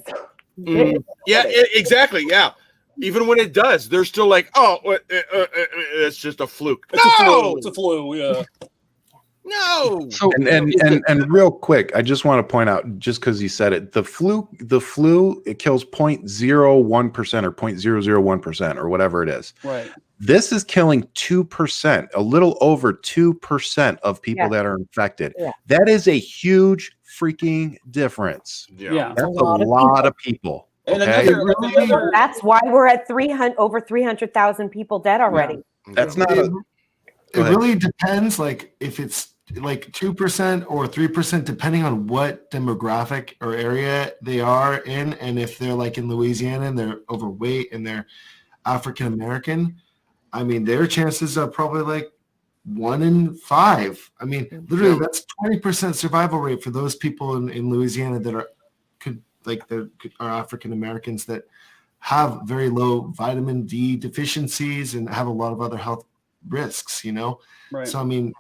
Yeah, exactly. Yeah. Even when it does, they're still like, oh, it's just a fluke. It's a flu. Yeah. No. So, and real quick, I just want to point out, just because you said it, the flu, it kills 0.01% or 0.001% or whatever it is. Right. This is killing 2%, a little over 2% of people that are infected. Yeah. That is a huge freaking difference. Yeah. That's a lot of people. And okay? That's why we're at over 300,000 people dead already. Yeah. That's not it really depends, like, if it's like 2% or 3%, depending on what demographic or area they are in. And if they're like in Louisiana and they're overweight and they're African American, I mean, their chances are probably like 1 in 5. I mean, literally, that's 20% survival rate for those people in Louisiana that are African Americans that have very low vitamin D deficiencies and have a lot of other health risks. Right. So I mean,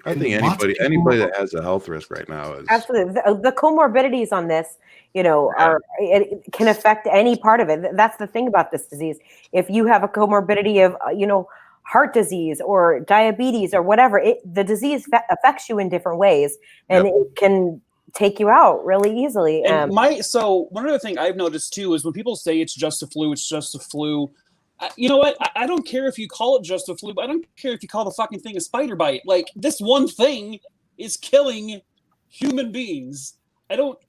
I think anybody that has a health risk right now is absolutely the comorbidities on this. It can affect any part of it. That's the thing about this disease. If you have a comorbidity of, heart disease or diabetes or whatever, the disease affects you in different ways, and it can take you out really easily. So one other thing I've noticed too is when people say it's just a flu, it's just a flu. You know what? I don't care if you call it just a flu, but I don't care if you call the fucking thing a spider bite. Like, this one thing is killing human beings. I don't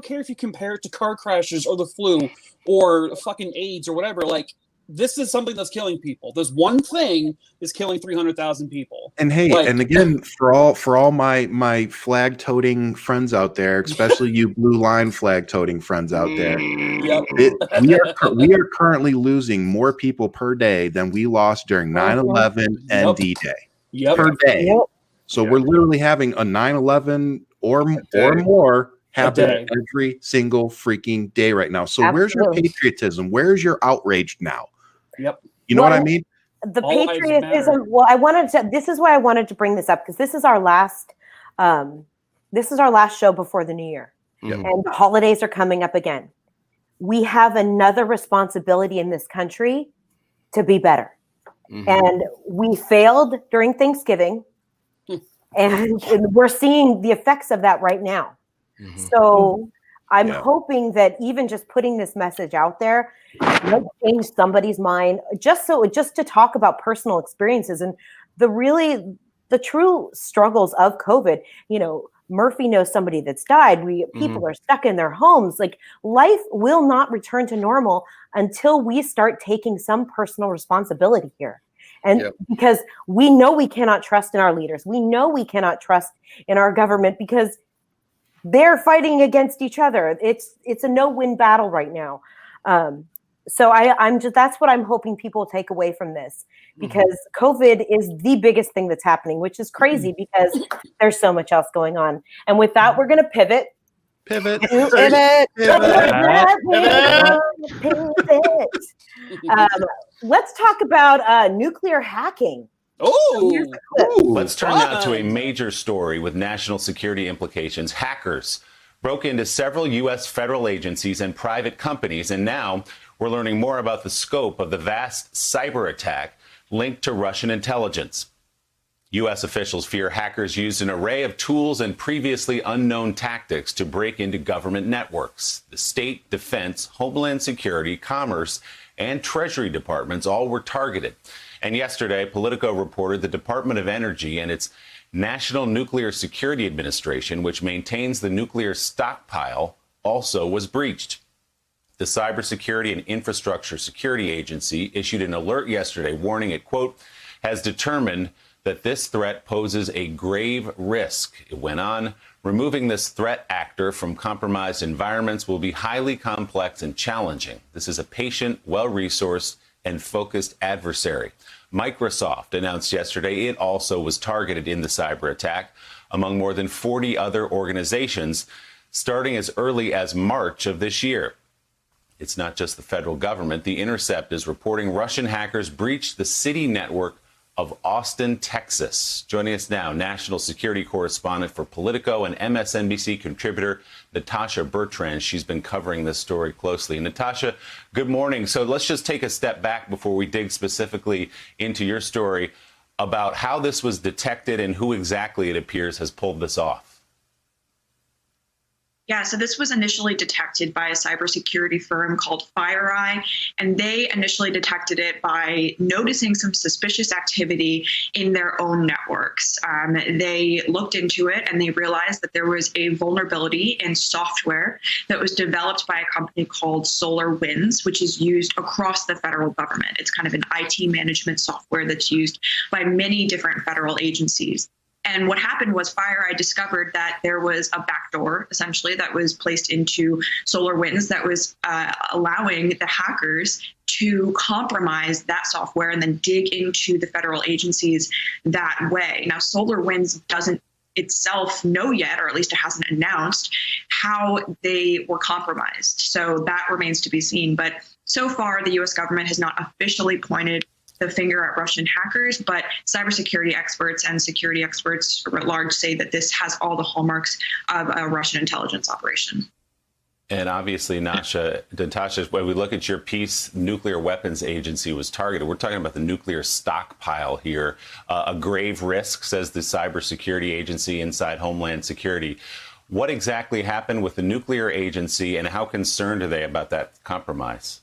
care if you compare it to car crashes or the flu or fucking AIDS or whatever. Like, this is something that's killing people. This one thing is killing 300,000 people. And hey, and again, for all my flag toting friends out there, especially you blue line flag toting friends out there, we are currently losing more people per day than we lost during 9/11 and D-Day per day. So we're literally having a 9/11 or more happen every single freaking day right now. So where's your patriotism? Where's your outrage now? Yep. You know what I mean? The patriotism. Well, this is why I wanted to bring this up, because this is our last show before the new year. Yep. And the holidays are coming up again. We have another responsibility in this country to be better. Mm-hmm. And we failed during Thanksgiving, and we're seeing the effects of that right now. Mm-hmm. So I'm hoping that even just putting this message out there might change somebody's mind, just to talk about personal experiences and the true struggles of COVID. Murphy knows somebody that's died. People are stuck in their homes. Like, life will not return to normal until we start taking some personal responsibility here. And because we know we cannot trust in our leaders. We know we cannot trust in our government because they're fighting against each other. It's a no-win battle right now. So that's what I'm hoping people take away from this, because COVID is the biggest thing that's happening, which is crazy because there's so much else going on. And with that, we're going to pivot. Let's talk about nuclear hacking. Let's turn now to a major story with national security implications. Hackers broke into several U.S. federal agencies and private companies, and now we're learning more about the scope of the vast cyber attack linked to Russian intelligence. U.S. officials fear hackers used an array of tools and previously unknown tactics to break into government networks. The state, defense, homeland security, commerce, and Treasury departments all were targeted. And yesterday, Politico reported the Department of Energy and its National Nuclear Security Administration, which maintains the nuclear stockpile, also was breached. The Cybersecurity and Infrastructure Security Agency issued an alert yesterday warning it, quote, has determined that this threat poses a grave risk. It went on, removing this threat actor from compromised environments will be highly complex and challenging. This is a patient, well-resourced, and focused adversary. Microsoft announced yesterday it also was targeted in the cyber attack, among more than 40 other organizations, starting as early as March of this year. It's not just the federal government. The Intercept is reporting Russian hackers breached the city network of Austin, Texas. Joining us now, national security correspondent for Politico and MSNBC contributor Natasha Bertrand. She's been covering this story closely. Natasha, good morning. So let's just take a step back before we dig specifically into your story about how this was detected and who exactly it appears has pulled this off. Yeah, so this was initially detected by a cybersecurity firm called FireEye, and they initially detected it by noticing some suspicious activity in their own networks. They looked into it and they realized that there was a vulnerability in software that was developed by a company called SolarWinds, which is used across the federal government. It's kind of an IT management software that's used by many different federal agencies. And what happened was FireEye discovered that there was a backdoor, essentially, that was placed into SolarWinds that was allowing the hackers to compromise that software and then dig into the federal agencies that way. Now, SolarWinds doesn't itself know yet, or at least it hasn't announced, how they were compromised. So that remains to be seen. But so far, the US government has not officially pointed the finger at Russian hackers, but cybersecurity experts and security experts at large say that this has all the hallmarks of a Russian intelligence operation. And obviously, Natasha, when we look at your piece, Nuclear Weapons Agency was targeted. We're talking about the nuclear stockpile here. A grave risk, says the Cybersecurity Agency inside Homeland Security. What exactly happened with the nuclear agency, and how concerned are they about that compromise?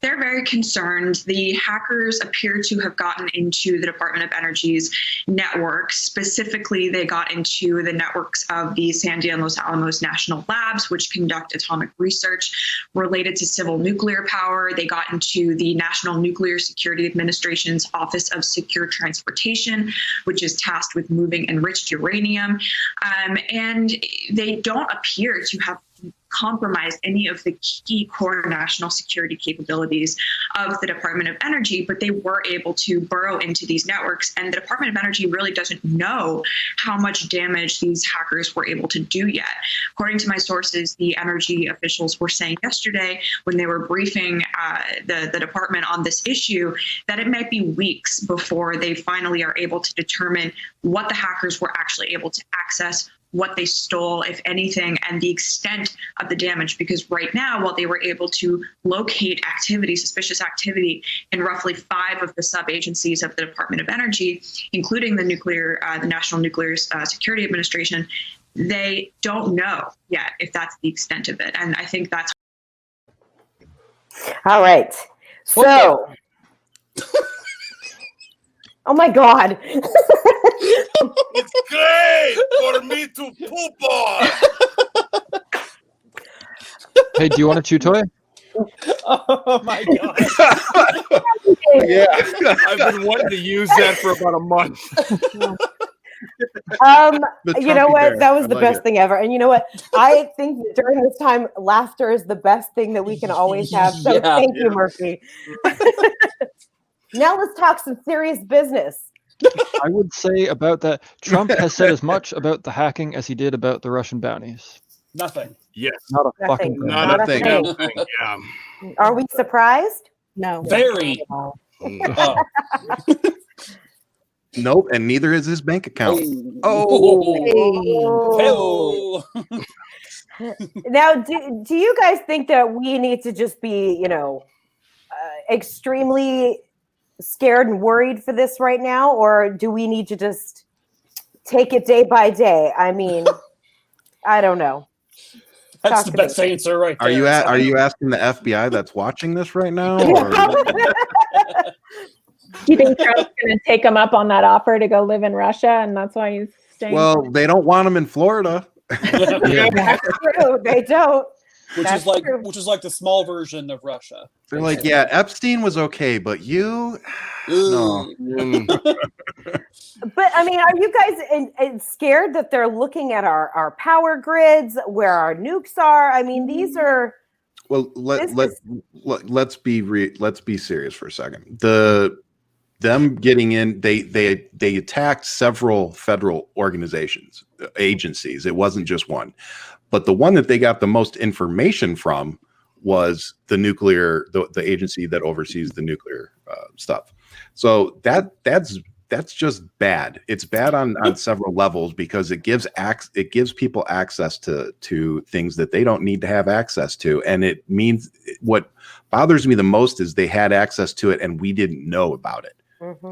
They're very concerned. The hackers appear to have gotten into the Department of Energy's networks. Specifically, they got into the networks of the Sandia and Los Alamos National Labs, which conduct atomic research related to civil nuclear power. They got into the National Nuclear Security Administration's Office of Secure Transportation, which is tasked with moving enriched uranium. And they don't appear to have compromised any of the key core national security capabilities of the Department of Energy, but they were able to burrow into these networks. And the Department of Energy really doesn't know how much damage these hackers were able to do yet. According to my sources, the energy officials were saying yesterday when they were briefing the department on this issue that it might be weeks before they finally are able to determine what the hackers were actually able to access, what they stole, if anything, and the extent of the damage. Because right now, while they were able to locate activity, suspicious activity, in roughly 5 of the sub-agencies of the Department of Energy, including the National Nuclear Security Administration, they don't know yet if that's the extent of it. And I think that's... All right. So... Oh my God. It's great for me to poop on. Hey, do you want a chew toy? Oh my God. Yeah, I've been wanting to use that for about a month. You know what? That was the best thing ever. And you know what? I think that during this time, laughter is the best thing that we can always have. So thank you, Murphy. Now let's talk some serious business. I would say about that, Trump has said as much about the hacking as he did about the Russian bounties. Nothing. Yes. Not a Nothing. fucking thing. Not a thing. Yeah. Are we surprised? No. Very. Nope, and neither is his bank account. Oh. Now, do you guys think that we need to just be, extremely scared and worried for this right now, or do we need to just take it day by day? I mean, I don't know. That's the best answer right there. Are you asking the FBI that's watching this right now? Or? Do you think Trump's going to take him up on that offer to go live in Russia, and that's why he's staying? Well, they don't want him in Florida. That's true. They don't. Which is like the small version of Russia. They're like, yeah, Epstein was okay, but you, no. But I mean, are you guys scared that they're looking at our power grids, where our nukes are? I mean, these are. Well, let's be serious for a second. Them getting in, they attacked several federal organizations, agencies. It wasn't just one. But the one that they got the most information from was the agency that oversees the nuclear stuff. So that's just bad. It's bad on several levels, because it gives people access to things that they don't need to have access to. And it means, what bothers me the most is they had access to it and we didn't know about it. Mm-hmm.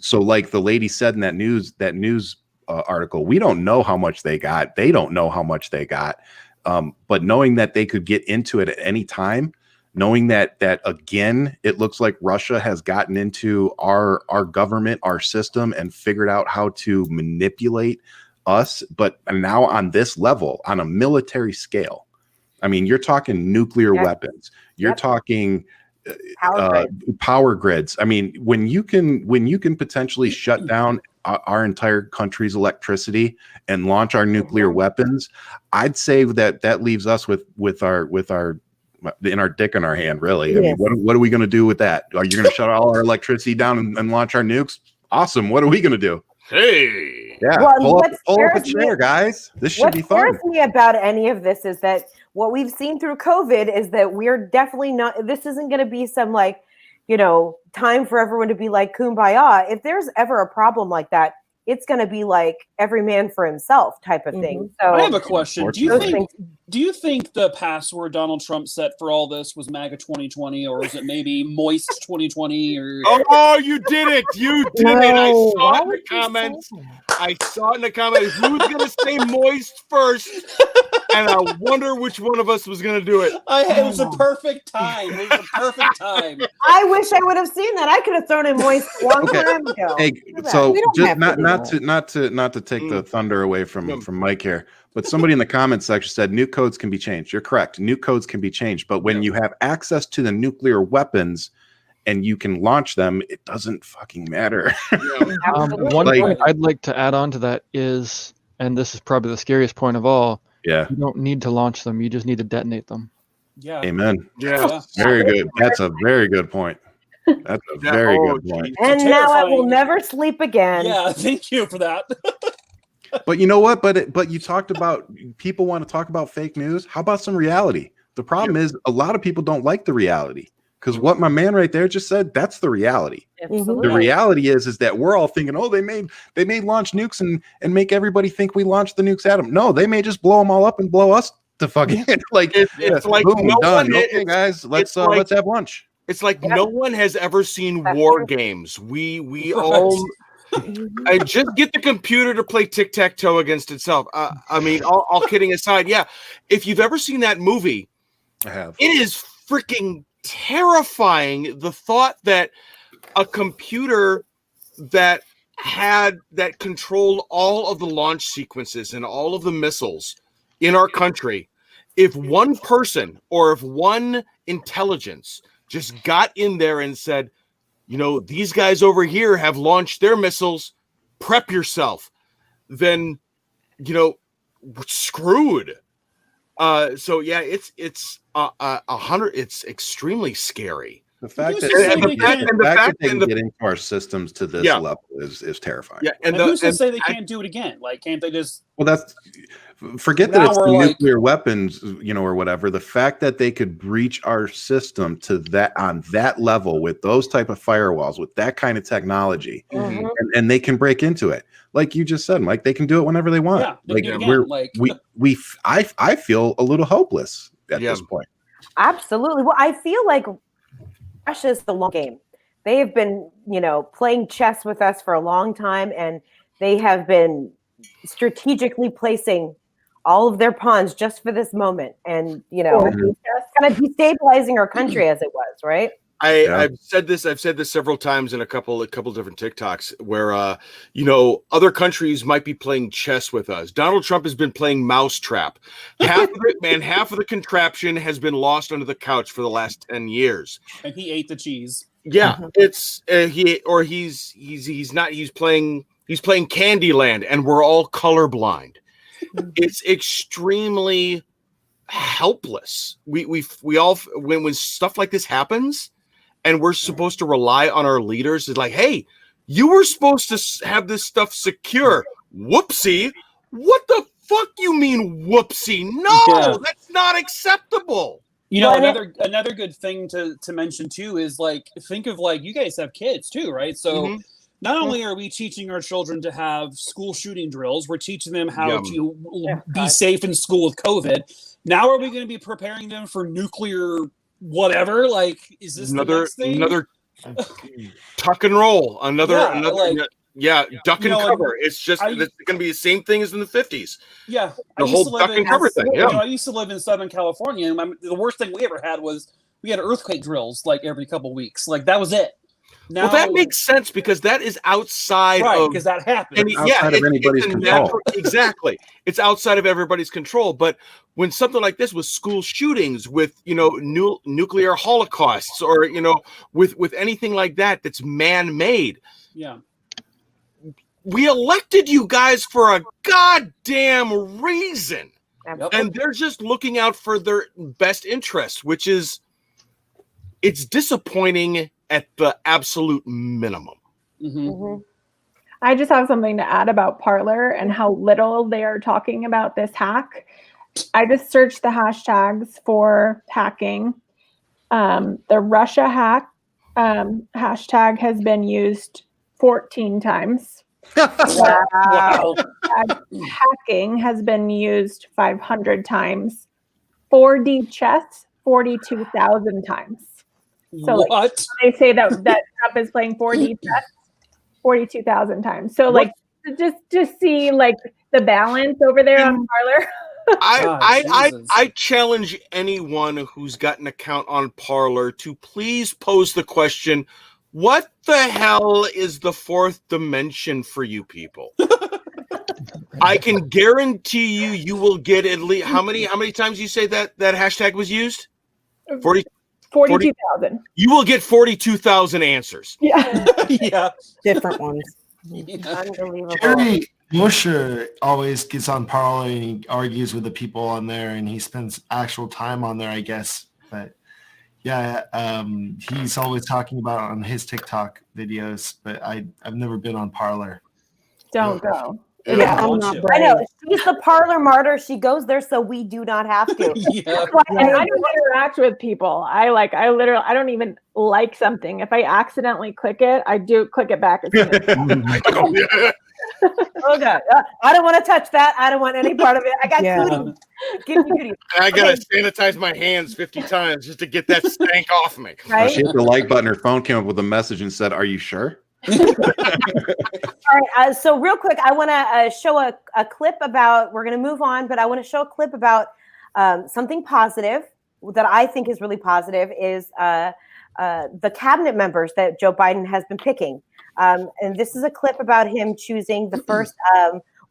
So like the lady said in that news article, we don't know how much they got. They don't know how much they got. But knowing that they could get into it at any time, knowing that again, it looks like Russia has gotten into our government, our system, and figured out how to manipulate us. But now on this level, on a military scale, I mean, you're talking nuclear weapons. You're talking power grids. I mean, when you can potentially shut down our entire country's electricity and launch our nuclear weapons, I'd say that leaves us with our dick in our hand, really. I mean, what are we going to do with that? Are you going to shut all our electricity down and launch our nukes? Awesome. What are we going to do? Hey, yeah, Well, pull up a chair, guys. This should be fun. What scares me about any of this is that what we've seen through COVID is that we're definitely not. This isn't going to be some time for everyone to be like kumbaya. If there's ever a problem like that, it's going to be like every man for himself type of thing. So I have a question. Do you think the password Donald Trump set for all this was MAGA 2020, or was it maybe Moist 2020? Or oh, you did it! You did it! I saw it in the comments. I saw it in the comments. Who's gonna say Moist first? And I wonder which one of us was gonna do it. It was a perfect time. It was a perfect time. I wish I would have seen that. I could have thrown in Moist a long time ago. Hey, so just not to take the thunder away from Mike here, but somebody in the comments section said nuke codes can be changed. You're correct. Nuke codes can be changed, but when you have access to the nuclear weapons and you can launch them, it doesn't fucking matter. One point I'd like to add on to that is, and this is probably the scariest point of all, you don't need to launch them. You just need to detonate them. Yeah. Amen. Yeah. Very good. That's a very good point. That's a very good point. And now I will never sleep again. Yeah, thank you for that. But you know what? But you talked about people want to talk about fake news. How about some reality? The problem is a lot of people don't like the reality, because what my man right there just said, that's the reality. Absolutely. The reality is that we're all thinking, oh, they may launch nukes and make everybody think we launched the nukes at them. No, they may just blow them all up and blow us to fucking like it's like boom, no done. one, Okay, guys, let's have lunch. It's like no one has ever seen war games. We all I just get the computer to play tic-tac-toe against itself. I mean, all kidding aside, yeah. If you've ever seen that movie, I have. It is freaking terrifying. The thought that a computer that controlled all of the launch sequences and all of the missiles in our country, if one person or if one intelligence just got in there and said, these guys over here have launched their missiles, prep yourself, then, we're screwed. So yeah, it's 100. It's extremely scary. The fact that they can get into our systems to this level is terrifying. Yeah, and who's to say they can't do it again? Like, can't they just? Well, forget that it's the nuclear weapons, or whatever. The fact that they could breach our system to that on that level with those type of firewalls, with that kind of technology, and they can break into it, like you just said, Mike. They can do it whenever they want. I feel a little hopeless at this point. Absolutely. Well, I feel like Russia's the long game. They have been, playing chess with us for a long time, and they have been strategically placing all of their pawns just for this moment, and just kind of destabilizing our country as it was, right? I've said this several times in a couple different TikToks where other countries might be playing chess with us. Donald Trump has been playing mousetrap. Half of the contraption has been lost under the couch for the last 10 years. And he ate the cheese. Yeah, it's he's playing Candyland, and we're all colorblind. It's extremely helpless. We all when stuff like this happens, and we're supposed to rely on our leaders. It's like, hey, you were supposed to have this stuff secure. Whoopsie! What the fuck you mean, whoopsie? No, that's not acceptable. Another good thing to mention too is think of you guys have kids too, right? So not only are we teaching our children to have school shooting drills, we're teaching them how to be safe in school with COVID. Now are we going to be preparing them for nuclear whatever? Is this another tuck and roll? Duck and cover. It's just it's going to be the same thing as in the 50s. Yeah, the whole duck and cover thing. Yeah, I used to live in Southern California, and the worst thing we ever had was we had earthquake drills every couple weeks. That was it. Now, well, that makes sense because that is outside of because that happens. Outside of anybody's control. Exactly, it's outside of everybody's control. But when something like this, with school shootings, with nuclear holocausts, or with anything like that that's man-made, we elected you guys for a goddamn reason. Yep. And they're just looking out for their best interests, which is, it's disappointing at the absolute minimum. I just have something to add about Parler and how little they are talking about this hack. I just searched the hashtags for hacking. The Russia hack hashtag has been used 14 times. Wow. Hacking has been used 500 times. 4D chess 42,000 times. So what? They say that Trump is playing 4D chess 42,000 times. So like just see like the balance over there on Parler. I challenge anyone who's got an account on Parler to please pose the question, what the hell is the fourth dimension for you people? I can guarantee you will get at least how many times you say that hashtag was used? 42,000. You will get 42,000 answers. Yeah. Yeah. Different ones. Unbelievable. Jerry Musher always gets on Parler and he argues with the people on there and he spends actual time on there, I guess. But yeah, he's always talking about it on his TikTok videos, but I've never been on Parler. Don't go. Yeah, I know. She's the Parler martyr. She goes there so we do not have to. Yeah. And I don't interact with people. I literally, I don't even like something. If I accidentally click it, I do click it back. Oh God, I don't want to touch that. I don't want any part of it. I got cooties. Give me cooties. I gotta sanitize my hands 50 times just to get that stank off me. Right? She hit the like button. Her phone came up with a message and said, "Are you sure?" All right. So real quick, I want to show a clip about. We're going to move on, but I want to show a clip about something positive that I think is really positive. Is the cabinet members that Joe Biden has been picking. And this is a clip about him choosing the first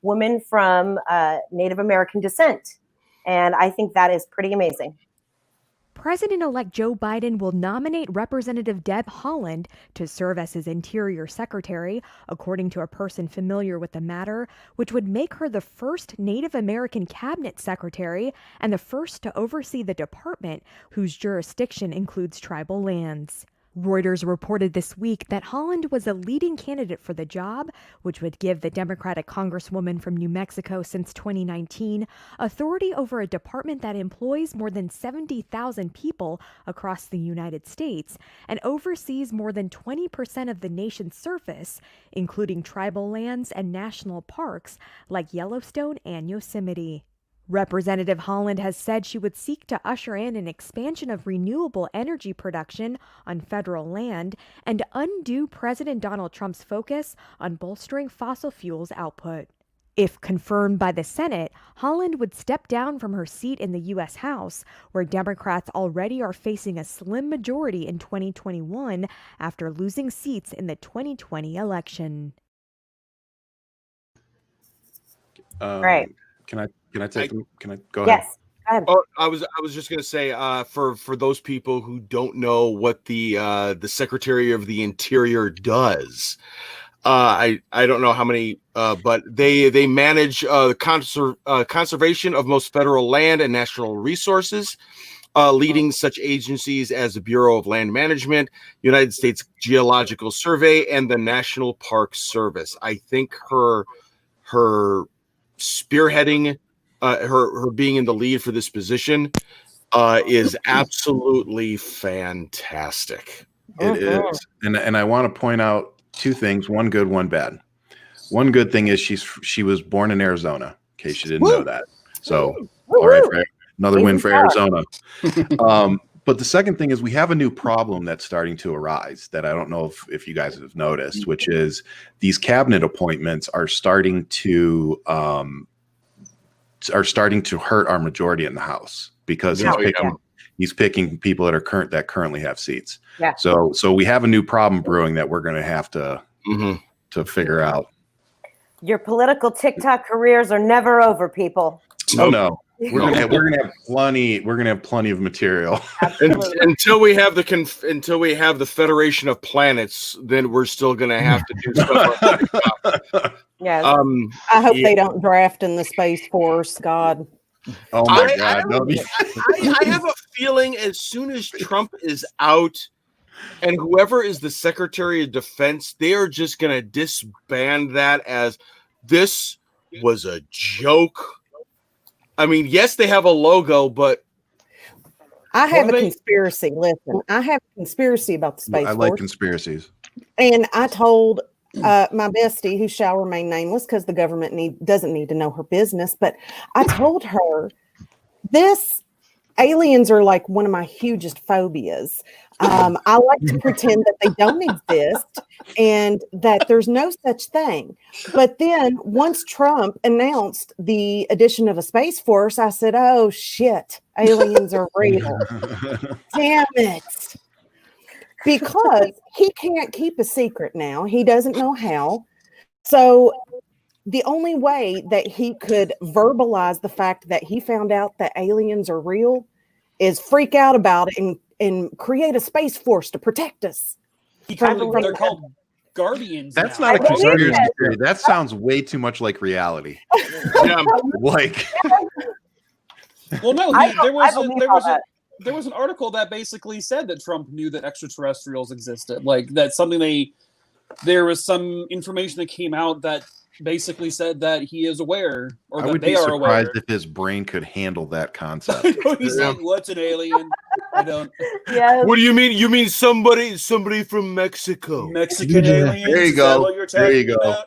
woman from Native American descent. And I think that is pretty amazing. President-elect Joe Biden will nominate Representative Deb Haaland to serve as his Interior Secretary, according to a person familiar with the matter, which would make her the first Native American cabinet secretary and the first to oversee the department whose jurisdiction includes tribal lands. Reuters reported this week that Haaland was a leading candidate for the job, which would give the Democratic Congresswoman from New Mexico since 2019 authority over a department that employs more than 70,000 people across the United States and oversees more than 20% of the nation's surface, including tribal lands and national parks like Yellowstone and Yosemite. Representative Haaland has said she would seek to usher in an expansion of renewable energy production on federal land and undo President Donald Trump's focus on bolstering fossil fuels output. If confirmed by the Senate, Haaland would step down from her seat in the U.S. House, where Democrats already are facing a slim majority in 2021 after losing seats in the 2020 election. Right. Can I go ahead? Yes. Go ahead. Oh, I was just gonna say for those people who don't know what the Secretary of the Interior does, I don't know how many, but they manage the conservation of most federal land and national resources, leading such agencies as the Bureau of Land Management, United States Geological Survey, and the National Park Service. I think her spearheading, her being in the lead for this position is absolutely fantastic. It is. And I want to point out two things, one good, one bad. One good thing is she was born in Arizona, in case you didn't know that. So, all right, another win for Arizona. But the second thing is we have a new problem that's starting to arise that I don't know if you guys have noticed, which is these cabinet appointments are starting to hurt our majority in the House because he's picking people that currently have seats. Yeah. So we have a new problem brewing that we're going to have to figure out. Your political TikTok careers are never over, people. Oh no. We're gonna have plenty of material until we have the Federation of Planets. Then we're still gonna have to do stuff. Yes. I hope they don't draft in the Space Force. God. Oh my God! I have a feeling as soon as Trump is out, and whoever is the Secretary of Defense, they are just going to disband that as this was a joke. I mean, yes, they have a logo, but I have a conspiracy. Listen, I have a conspiracy about the Space Force. I like conspiracies. And I told my bestie, who shall remain nameless because the government doesn't need to know her business, but I told her aliens are like one of my hugest phobias. I like to pretend that they don't exist and that there's no such thing. But then once Trump announced the addition of a Space Force, I said, oh shit, aliens are real. Damn it. Because he can't keep a secret now. He doesn't know how. So the only way that he could verbalize the fact that he found out that aliens are real is freak out about it and create a Space Force to protect us. They're called Guardians. That's now. not a conspiracy theory. That sounds way too much like reality. Like, well, no, there was an article that basically said that Trump knew that extraterrestrials existed. Like that's something there was some information that came out that basically said that he is aware, or I that would they be are aware. surprised if his brain could handle that concept. He's like, "What's an alien?" I don't. Yeah. What do you mean? You mean somebody from Mexico? Mexican aliens? There you Is that go. what you're There you talking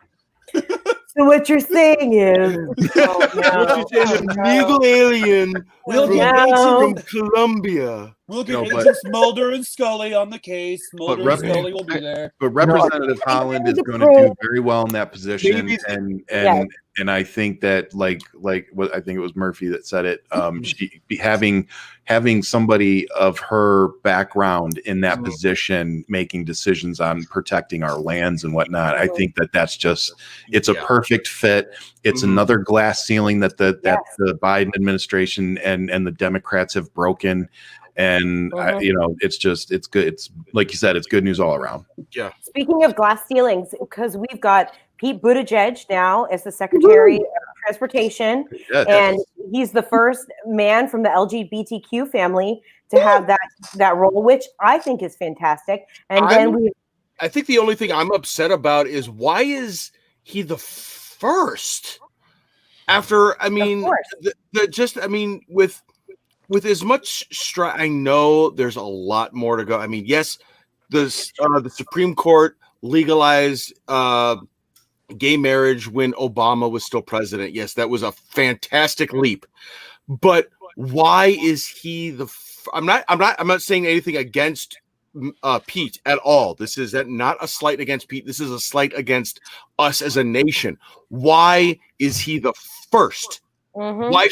go. about? So what you're saying is, What you're saying, an illegal alien from Colombia. We'll get Agents Mulder and Scully on the case. Mulder and Scully will be there. But Representative Holland is going to do very well in that position, and I think that like what I think it was Murphy that said it. She having somebody of her background in that position making decisions on protecting our lands and whatnot. I think that's just it's a perfect fit. It's another glass ceiling that the Biden administration and the Democrats have broken. And it's good. It's like you said, it's good news all around. Yeah. Speaking of glass ceilings, because we've got Pete Buttigieg now as the Secretary of Transportation, and he's the first man from the LGBTQ family to have that role, which I think is fantastic. And I think the only thing I'm upset about is why is he the first? After with as much I know there's a lot more to go. I mean, yes, the Supreme Court legalized gay marriage when Obama was still president. Yes, that was a fantastic leap. But why is he I'm not saying anything against Pete at all. This is not a slight against Pete. This is a slight against us as a nation. Why is he the first? Why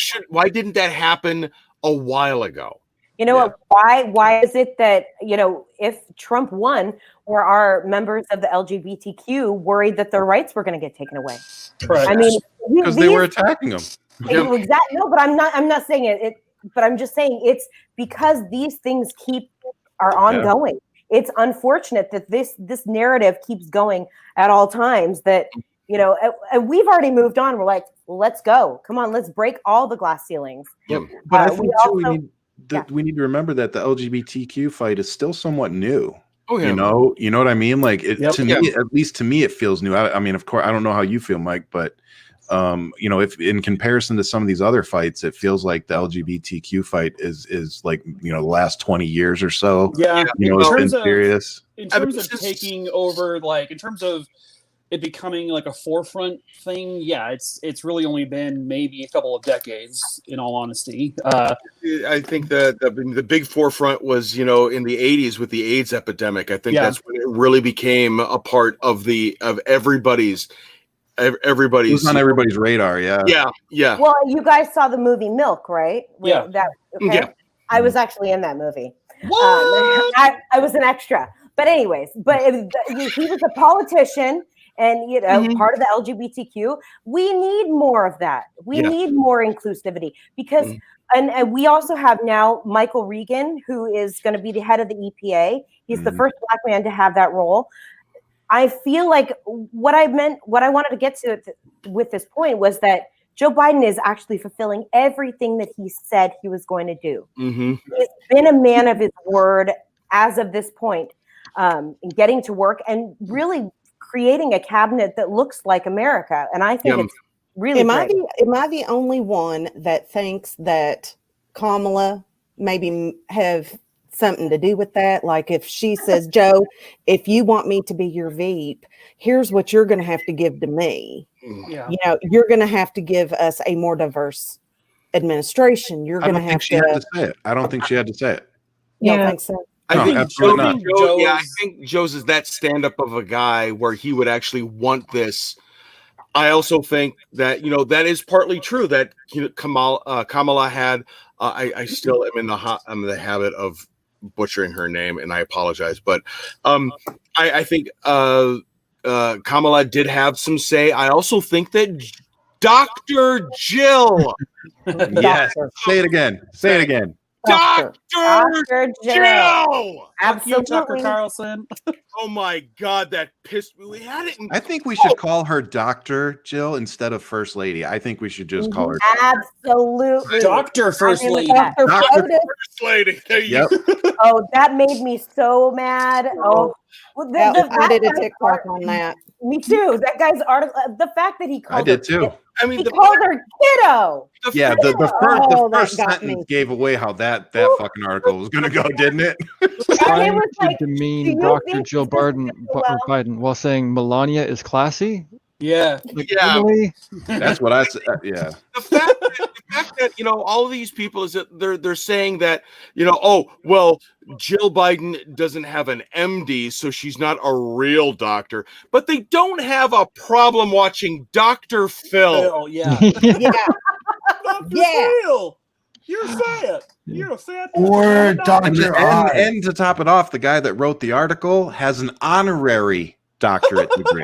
didn't that happen a while ago? You know what? Why is it that, if Trump won, were our members of the LGBTQ worried that their rights were going to get taken away? Right. I mean, because they were attacking them. Exactly. No, but I'm not saying it. But I'm just saying it's because these things are ongoing. It's unfortunate that this narrative keeps going at all times. That and we've already moved on. We're like, let's go. Come on, let's break all the glass ceilings. Yeah, but I think we need to remember that the LGBTQ fight is still somewhat new. Oh, yeah. You know what I mean? Like to me, at least to me, it feels new. I mean, of course, I don't know how you feel, Mike, but if in comparison to some of these other fights, it feels like the LGBTQ fight is like the last 20 years or so. Yeah, it's been serious. In terms of taking over, like in terms of it becoming like a forefront thing, it's really only been maybe a couple of decades, in all honesty. I think that the big forefront was, in the 80s with the AIDS epidemic. I think that's when it really became a part of everybody's. It was on everybody's radar. Yeah. Well, you guys saw the movie Milk, right? Yeah. Yeah. I was actually in that movie. What? I was an extra. But anyways, he was a politician. And, part of the LGBTQ, we need more of that. We need more inclusivity because, and we also have now Michael Regan, who is going to be the head of the EPA. He's the first Black man to have that role. I feel like what I wanted to get to with this point was that Joe Biden is actually fulfilling everything that he said he was going to do. Mm-hmm. He's been a man of his word as of this point, in getting to work and really creating a cabinet that looks like America. And I think it's really am great. Am I the only one that thinks that Kamala maybe have something to do with that? Like if she says, Joe, if you want me to be your VP, here's what you're going to have to give to me. Yeah. You know, you're going to have to give us a more diverse administration. You're going to have she had to say it. I don't think she had to say it. You don't think so? I think absolutely not. I think Joe's is that stand-up of a guy where he would actually want this. I also think that, you know, that is partly true that, you know, Kamala had, I still am in the habit of butchering her name, and I apologize, but I think Kamala did have some say. I also think that Dr. Jill. Yes. Say it again. Say it again. Dr. Jill. Absolutely. Tucker Absolutely. Carlson. Oh my God, that pissed me. We had it. I think we should call her Dr. Jill instead of First Lady. I think we should just call her Absolutely. Dr. First I'm in Lady. Dr. Dr. First Lady. There you go. Oh, that made me so mad. Oh, well, I did a TikTok on that. Me too. That guy's article. The fact that he called I did her too. I mean, he called her kiddo. Yeah, the first that got sentence me. gave away how that fucking article was going to go, didn't it? Trying was to like, demean "Do you Dr. think Jill this is Biden while saying Melania is classy. Yeah. Like, Yeah. really? That's what I said. Yeah. The fact that, you know, all of these people is that they're saying that, you know, oh, well, Jill Biden doesn't have an MD, so she's not a real doctor, but they don't have a problem watching Dr. Phil. Yeah. Yeah. Dr. Yeah. Phil. You're fat. You're a fat. Or Dr. Oz. And to top it off, the guy that wrote the article has an honorary doctorate degree.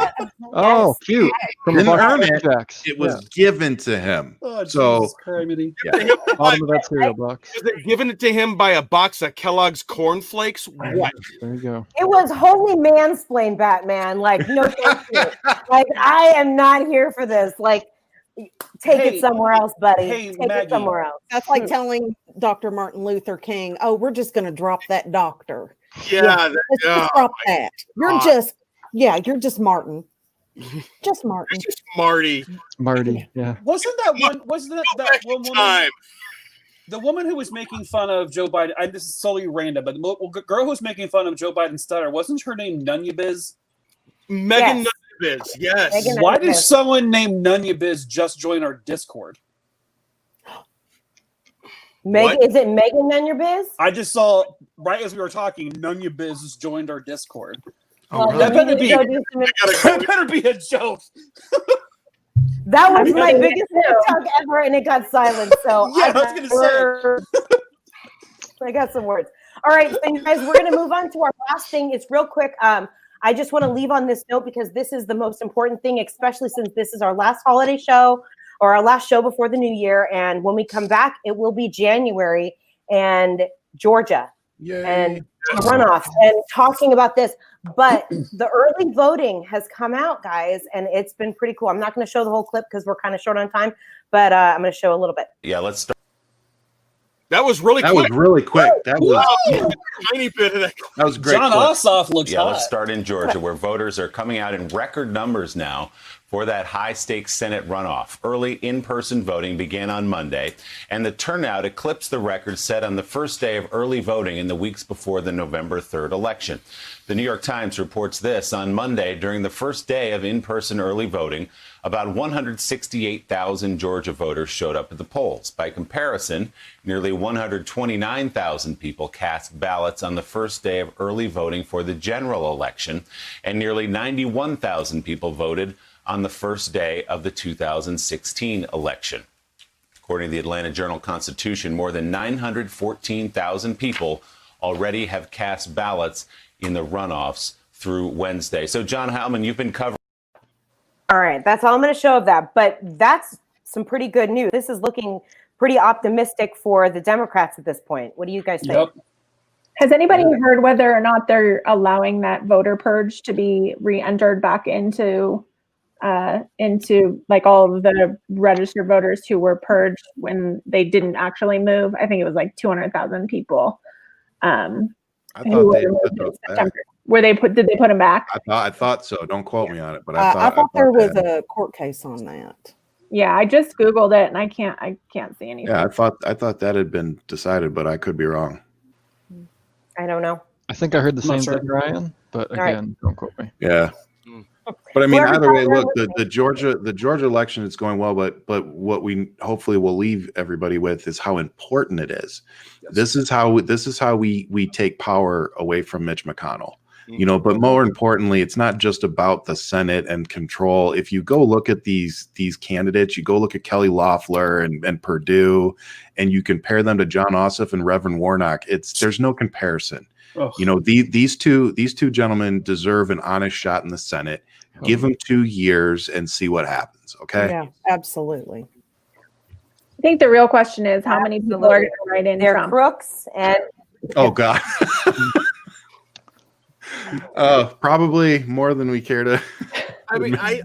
Oh, cute. From Didn't a box earn of it. Jacks. It was given to him. Oh, So Jesus Christ. yeah. Bottom of that cereal box. Was it given it to him by a box of Kellogg's cornflakes? What? There you go. It was holy mansplain, Batman. Like, no, thank you. Like, I am not here for this. Like, take Hey, it somewhere else, buddy. hey, take Maggie. it somewhere else. That's like telling Dr. Martin Luther King, oh, we're just going to drop that doctor. Yeah. Let's just drop that. You're just Martin. Just Martin. It's just Marty. Marty. Yeah. Wasn't that that one woman? Time. The woman who was making fun of Joe Biden, this is solely random, but the girl who was making fun of Joe Biden's stutter, wasn't her name Nunya Biz? Megan Nunyabiz, yes. Megan Why did Nunyabiz. someone named Nunya Biz just join our Discord? Is it Megan Nunyabiz? I just saw, right as we were talking, Nunya Biz has joined our Discord. Oh, really? That better we need be, to go do some- that better be a joke. That was I my mean, biggest TikTok ever, and it got silent. So Yeah, I was gonna I got some words. All right, so you guys, we're gonna move on to our last thing. It's real quick. I just want to leave on this note because this is the most important thing, especially since this is our last holiday show or our last show before the new year. And when we come back, it will be January and Georgia and runoff and talking about this. But the early voting has come out, guys, and it's been pretty cool. I'm not going to show the whole clip because we're kind of short on time, but I'm going to show a little bit. Yeah, let's start. That was really quick. That was really quick. That was Tiny bit of that. that was great. John clip. Ossoff looks hot. Let's start in Georgia, where voters are coming out in record numbers now for that high-stakes Senate runoff. Early in-person voting began on Monday, and the turnout eclipsed the record set on the first day of early voting in the weeks before the November 3rd election. The New York Times reports this on Monday. During the first day of in-person early voting, about 168,000 Georgia voters showed up at the polls. By comparison, nearly 129,000 people cast ballots on the first day of early voting for the general election, and nearly 91,000 people voted on the first day of the 2016 election. According to the Atlanta Journal-Constitution, more than 914,000 people already have cast ballots in the runoffs through Wednesday. So, John Howman, you've been covering. All right, that's all I'm going to show of that. But that's some pretty good news. This is looking pretty optimistic for the Democrats at this point. What do you guys think? Has anybody heard whether or not they're allowing that voter purge to be re-entered back into like all of the registered voters who were purged when they didn't actually move? I think it was like 200,000 people. I thought they put those back. Did they put them back? I thought so. Don't quote me on it, but I thought there was a court case on that. Yeah, I just Googled it and I can't see anything. Yeah, I thought that had been decided, but I could be wrong. I don't know. I think I heard the same thing, Ryan, but again, don't quote me. Yeah. But I mean, either way, look, the Georgia election is going well, but what we hopefully will leave everybody with is how important it is. Yes. This is how we take power away from Mitch McConnell. You know, but more importantly, it's not just about the Senate and control. If you go look at these candidates, you go look at Kelly Loeffler and Perdue, and you compare them to John Ossoff and Reverend Warnock, there's no comparison. Ugh. You know, these two gentlemen deserve an honest shot in the Senate. Give them 2 years and see what happens. Okay. Yeah, absolutely. I think the real question is how many people are going to write in They're Trump? crooks and oh God. Probably more than we care to. I mean, I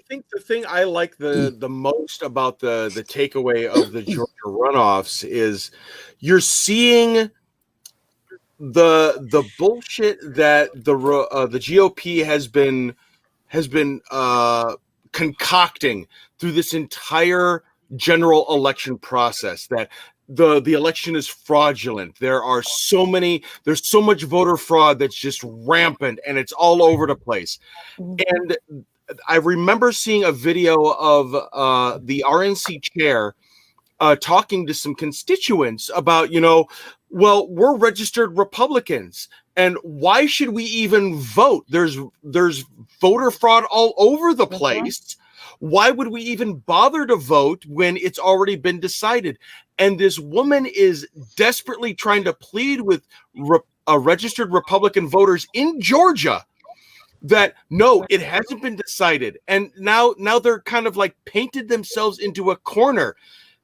think the thing I like the most about the takeaway of the Georgia runoffs is you're seeing the bullshit that the GOP has been concocting through this entire general election process, that the election is fraudulent. There's so much voter fraud that's just rampant and it's all over the place. And I remember seeing a video of the RNC chair talking to some constituents about, well, we're registered Republicans, and why should we even vote? There's voter fraud all over the place. Why would we even bother to vote when it's already been decided? And this woman is desperately trying to plead with registered Republican voters in Georgia that no, it hasn't been decided. And now they're kind of like painted themselves into a corner.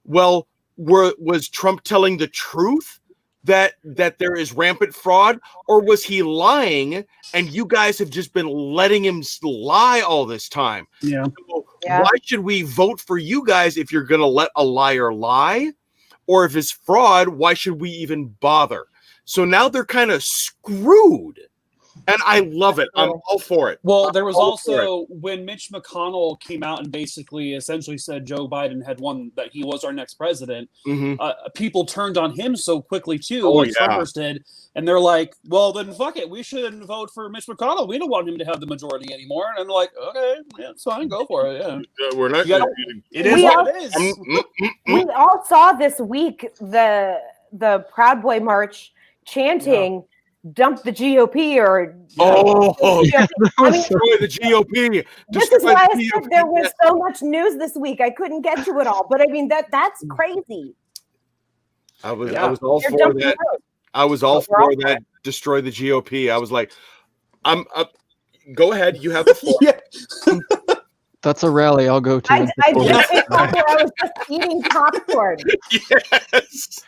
Well, was Trump telling the truth that there is rampant fraud, or was he lying and you guys have just been letting him lie all this time? Yeah. So why should we vote for you guys if you're going to let a liar lie? Or if it's fraud, why should we even bother? So now they're kind of screwed. And I love it. I'm all for it. Well, there was also when Mitch McConnell came out and basically essentially said Joe Biden had won, that he was our next president. People turned on him so quickly too, like Trumpers did. And they're like, well, then fuck it. We shouldn't vote for Mitch McConnell. We don't want him to have the majority anymore. And I'm like, okay, yeah, it's fine. Go for it. Yeah. We're not. It is what it is. We all saw this week the Proud Boy March chanting, dump the GOP or destroy the GOP. This is why I said there was so much news this week. I couldn't get to it all, but I mean that's crazy. I was all for that. I was all for that. Destroy the GOP. I was like, I'm go ahead. You have the floor. That's a rally I'll go to. I was just eating popcorn. Yes.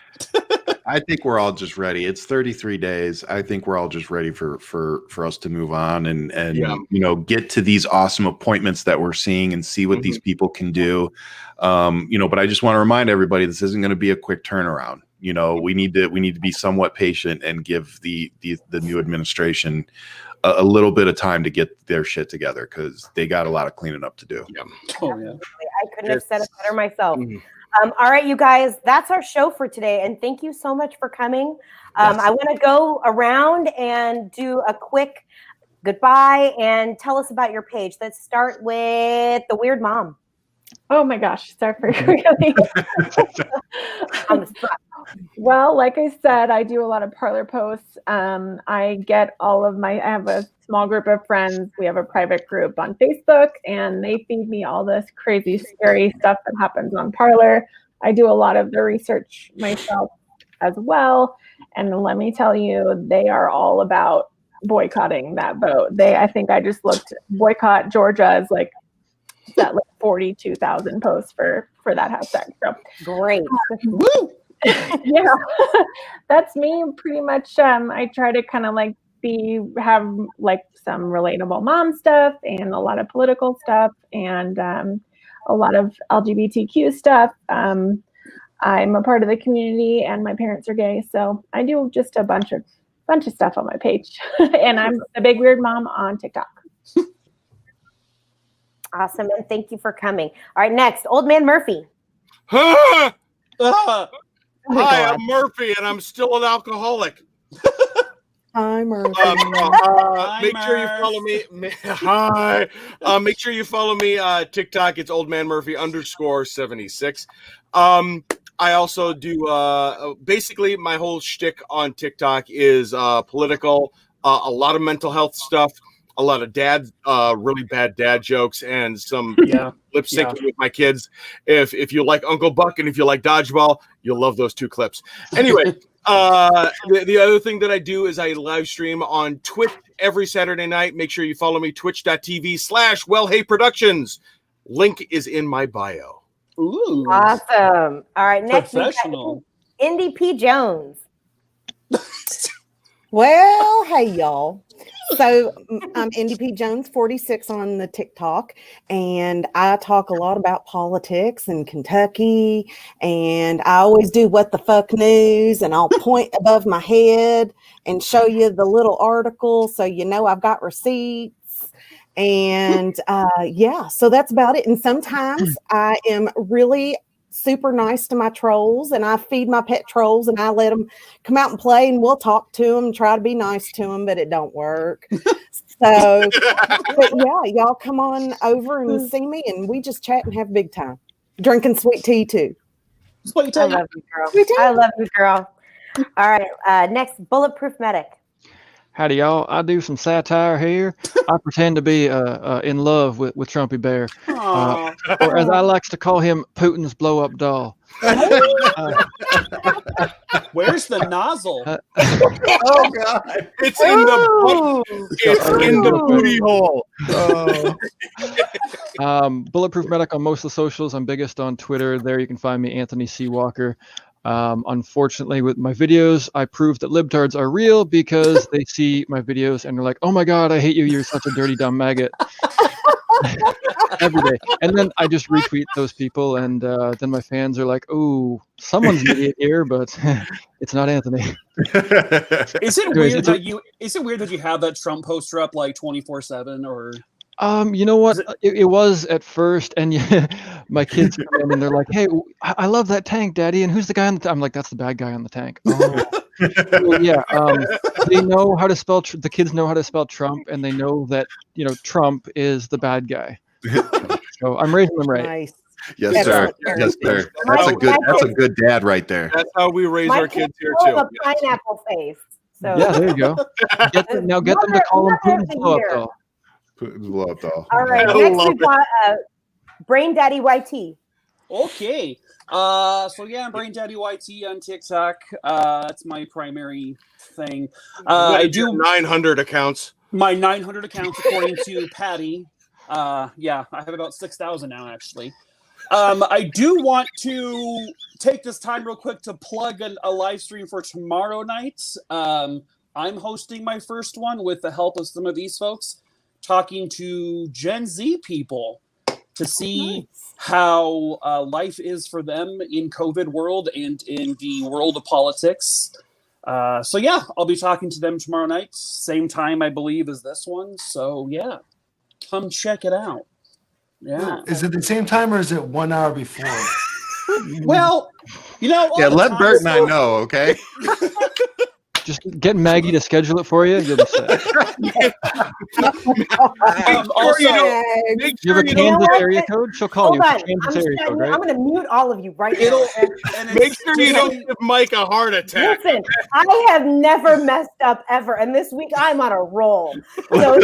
I think we're all just ready. It's 33 days. I think we're all just ready for us to move on and get to these awesome appointments that we're seeing and see what these people can do. But I just want to remind everybody, this isn't going to be a quick turnaround. We need to be somewhat patient and give the new administration a little bit of time to get their shit together, because they got a lot of cleaning up to do. I couldn't have said it better myself. All right, you guys, that's our show for today. And thank you so much for coming. I want to go around and do a quick goodbye and tell us about your page. Let's start with the Weird Mom. Oh my gosh, sorry for really. Well, like I said, I do a lot of parlor posts. I have a small group of friends. We have a private group on Facebook, and they feed me all this crazy, scary stuff that happens on Parlor. I do a lot of the research myself as well. And let me tell you, they are all about boycotting that vote. I think I just looked, boycott Georgia is like 42,000 posts for that hashtag. So great. Yeah, that's me pretty much. I try to kind of like have like some relatable mom stuff and a lot of political stuff and a lot of LGBTQ stuff. I'm a part of the community and my parents are gay, so I do just a bunch of stuff on my page. And I'm the big weird mom on TikTok. Awesome, and thank you for coming. All right, next, Old Man Murphy. Hi, God. I'm Murphy, and I'm still an alcoholic. Hi, Murphy. Make sure you follow me. Hi. Make sure you follow me. TikTok. It's Old Man Murphy _76. I also do basically my whole shtick on TikTok is political, a lot of mental health stuff, a lot of really bad dad jokes, and some lip syncing with my kids. If you like Uncle Buck and if you like dodgeball, you'll love those two clips. Anyway, the other thing that I do is I live stream on Twitch every Saturday night. Make sure you follow me, twitch.tv/Wellheyproductions. Link is in my bio. Ooh. Awesome. All right, next we got Professional. Indy P. Jones. Well, hey, y'all. So I'm Indy P. Jones 46 on the TikTok, and I talk a lot about politics in Kentucky, and I always do what the fuck news, and I'll point above my head and show you the little article so you know I've got receipts. And yeah, so that's about it. And sometimes I am really super nice to my trolls, and I feed my pet trolls, and I let them come out and play, and we'll talk to them, try to be nice to them, but it don't work. So, but yeah, y'all come on over and see me, and we just chat and have a big time, drinking sweet tea too. Sweet tea. I love you, girl. I love you, girl. All right, next, Bulletproof Medic. Howdy, y'all. I do some satire here. I pretend to be in love with Trumpy Bear. Or as I like to call him, Putin's blow-up doll. Where's the nozzle? Oh God! It's in the it's in the booty hole. Bulletproof Medic on most of the socials. I'm biggest on Twitter. There you can find me, Anthony C. Walker. Unfortunately, with my videos, I prove that libtards are real because they see my videos and they're like, "Oh my God, I hate you! You're such a dirty, dumb maggot." Every day, and then I just retweet those people, and then my fans are like, "Oh, someone's an idiot here, but it's not Anthony." Is it weird that you have that Trump poster up like 24/7 or? You know what? It was at first, and my kids come in and they're like, "Hey, I love that tank, Daddy." And who's the guy on the? I'm like, "That's the bad guy on the tank." Oh, well, yeah. They know how to spell. The kids know how to spell Trump, and they know that Trump is the bad guy. So I'm raising them right. Nice. Yes, sir. Yes, sir. That's a good dad right there. That's how we raise our kids here too. too. A pineapple face. So yeah, there you go. Get them to call him Putin's blow-up doll. Putin's blow-up doll. All right, next we got BrainDaddy YT. Okay. So yeah, I'm BrainDaddy YT on TikTok. That's my primary thing. I do 900 accounts. My 900 accounts, according to Patty. Yeah, I have about 6,000 now, actually. I do want to take this time real quick to plug a live stream for tomorrow night. I'm hosting my first one with the help of some of these folks, talking to Gen Z people to see how life is for them in COVID world and in the world of politics. So yeah, I'll be talking to them tomorrow night, same time I believe as this one. So yeah, come check it out. Yeah. Is it the same time or is it 1 hour before? Well, let Bert and I know, okay? Just get Maggie to schedule it for you. You'll be set. Make you have a Kansas area code? She'll call you. Hold on. Kansas area code, right? I'm going to mute all of you right now. Make sure you don't give Mike a heart attack. Listen, I have never messed up ever, and this week I'm on a roll. So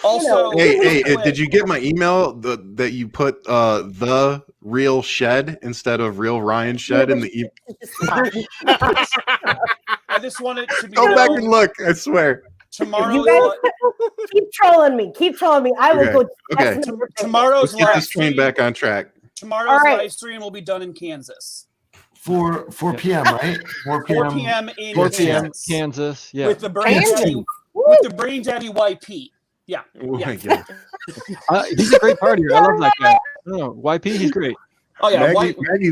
also, hey, did you get my email that you put the real Shed instead of real Ryan Shed in the email? I just wanted to be go back and look. I swear. Tomorrow, you guys keep trolling me. I will go. Okay. Tomorrow's Let's get this train back on track. Tomorrow's right. live stream will be done in Kansas. 4 p.m. right? 4 p.m. 4 p.m. in 4 p.m. Kansas. Kansas. Yeah. With the BrainDaddy YP. Yeah. Oh yeah. my God. He's a great partier. I love that guy. Oh, YP, he's great. Oh yeah,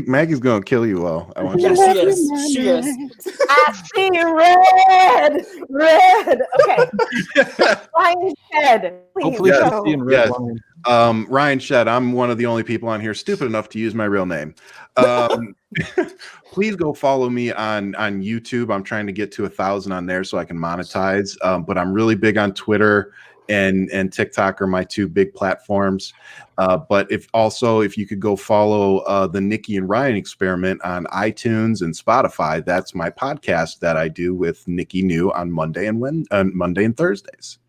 Maggie's gonna kill you all. I want you Yes, to she is. She is. I see red. Okay. Ryan Shead, please Hopefully go. she's seeing red line. Ryan Shead. I'm one of the only people on here stupid enough to use my real name. Please go follow me on YouTube. I'm trying to get to 1,000 on there so I can monetize. But I'm really big on Twitter and TikTok are my two big platforms. But if you could go follow the Nikki and Ryan Experiment on iTunes and Spotify, that's my podcast that I do with Nikki New on Monday and Thursdays.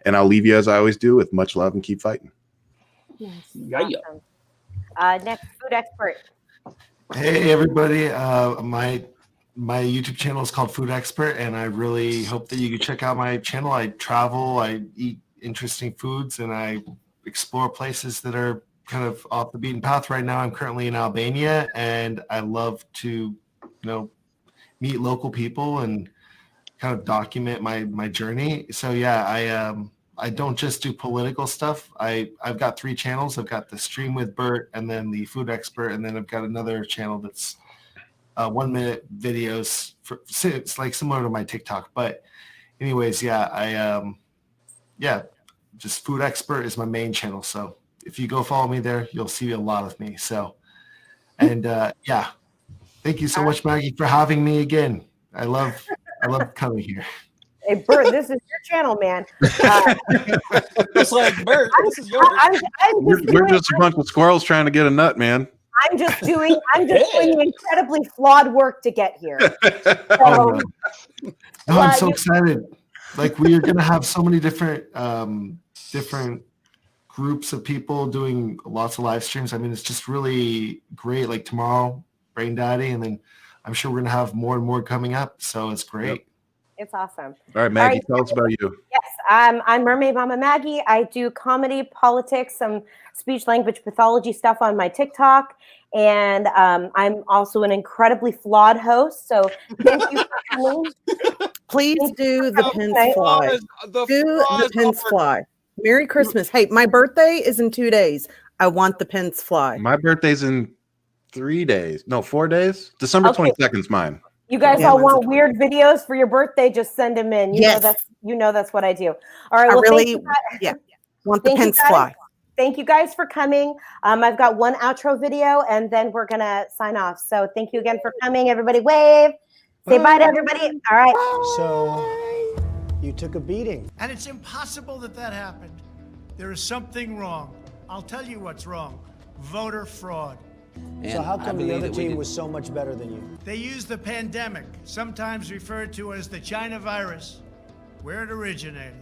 And I'll leave you as I always do with much love and keep fighting. Yes. Yeah. Awesome. Next, food expert. Hey everybody, my YouTube channel is called Food Expert, and I really hope that you can check out my channel. I travel, I eat interesting foods, and I explore places that are kind of off the beaten path. Right now I'm currently in Albania, and I love to meet local people and kind of document my journey. So yeah, I don't just do political stuff. I've got 3 channels. I've got the Stream with Bert, and then the Food Expert, and then I've got another channel that's 1-minute videos. It's like similar to my TikTok. But anyways, yeah, just Food Expert is my main channel. So if you go follow me there, you'll see a lot of me. So, and yeah, thank you so much, Maggie, for having me again. I love coming here. Hey, Bert, this is your channel, man. It's like, Bert, this is yours. We're just a bunch of squirrels trying to get a nut, man. I'm just doing incredibly flawed work to get here. So, I'm so excited. Like, we are going to have so many different groups of people doing lots of live streams. I mean, it's just really great. Like tomorrow, BrainDaddy, and then I'm sure we're going to have more and more coming up. So it's great. Yep. It's awesome. All right, Maggie, tell us about you. Yes, I'm Mermaidmama Maggie. I do comedy, politics, some speech language pathology stuff on my TikTok. And I'm also an incredibly flawed host. So thank you for coming. Please do the pins fly. Do the pins fly. Merry Christmas. Hey, my birthday is in 2 days. I want the pins fly. My birthday's in 3 days. No, 4 days. December 22nd is mine. You guys all want weird videos for your birthday? Just send them in. You know that's what I do. All right. Well, want the pins fly. Thank you guys for coming. I've got one outro video, and then we're gonna sign off. So thank you again for coming. Everybody, wave. Say bye to everybody. All right. So you took a beating, and it's impossible that happened. There is something wrong. I'll tell you what's wrong. Voter fraud. So how come the other team was so much better than you? They used the pandemic, sometimes referred to as the China virus, where it originated,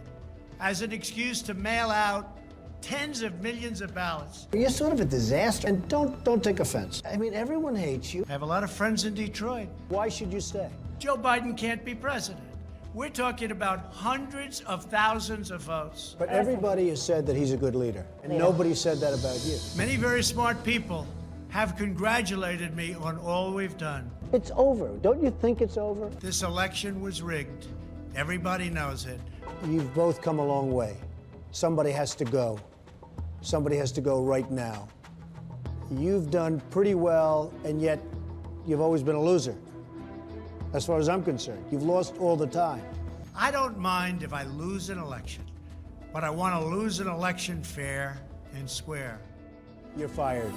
as an excuse to mail out tens of millions of ballots. You're sort of a disaster, and don't take offense. I mean, everyone hates you. I have a lot of friends in Detroit. Why should you stay? Joe Biden can't be president. We're talking about hundreds of thousands of votes. But everybody has said that he's a good leader, and nobody said that about you. Many very smart people have congratulated me on all we've done. It's over. Don't you think it's over? This election was rigged. Everybody knows it. You've both come a long way. Somebody has to go. Somebody has to go right now. You've done pretty well, and yet you've always been a loser. As far as I'm concerned, you've lost all the time. I don't mind if I lose an election, but I want to lose an election fair and square. You're fired.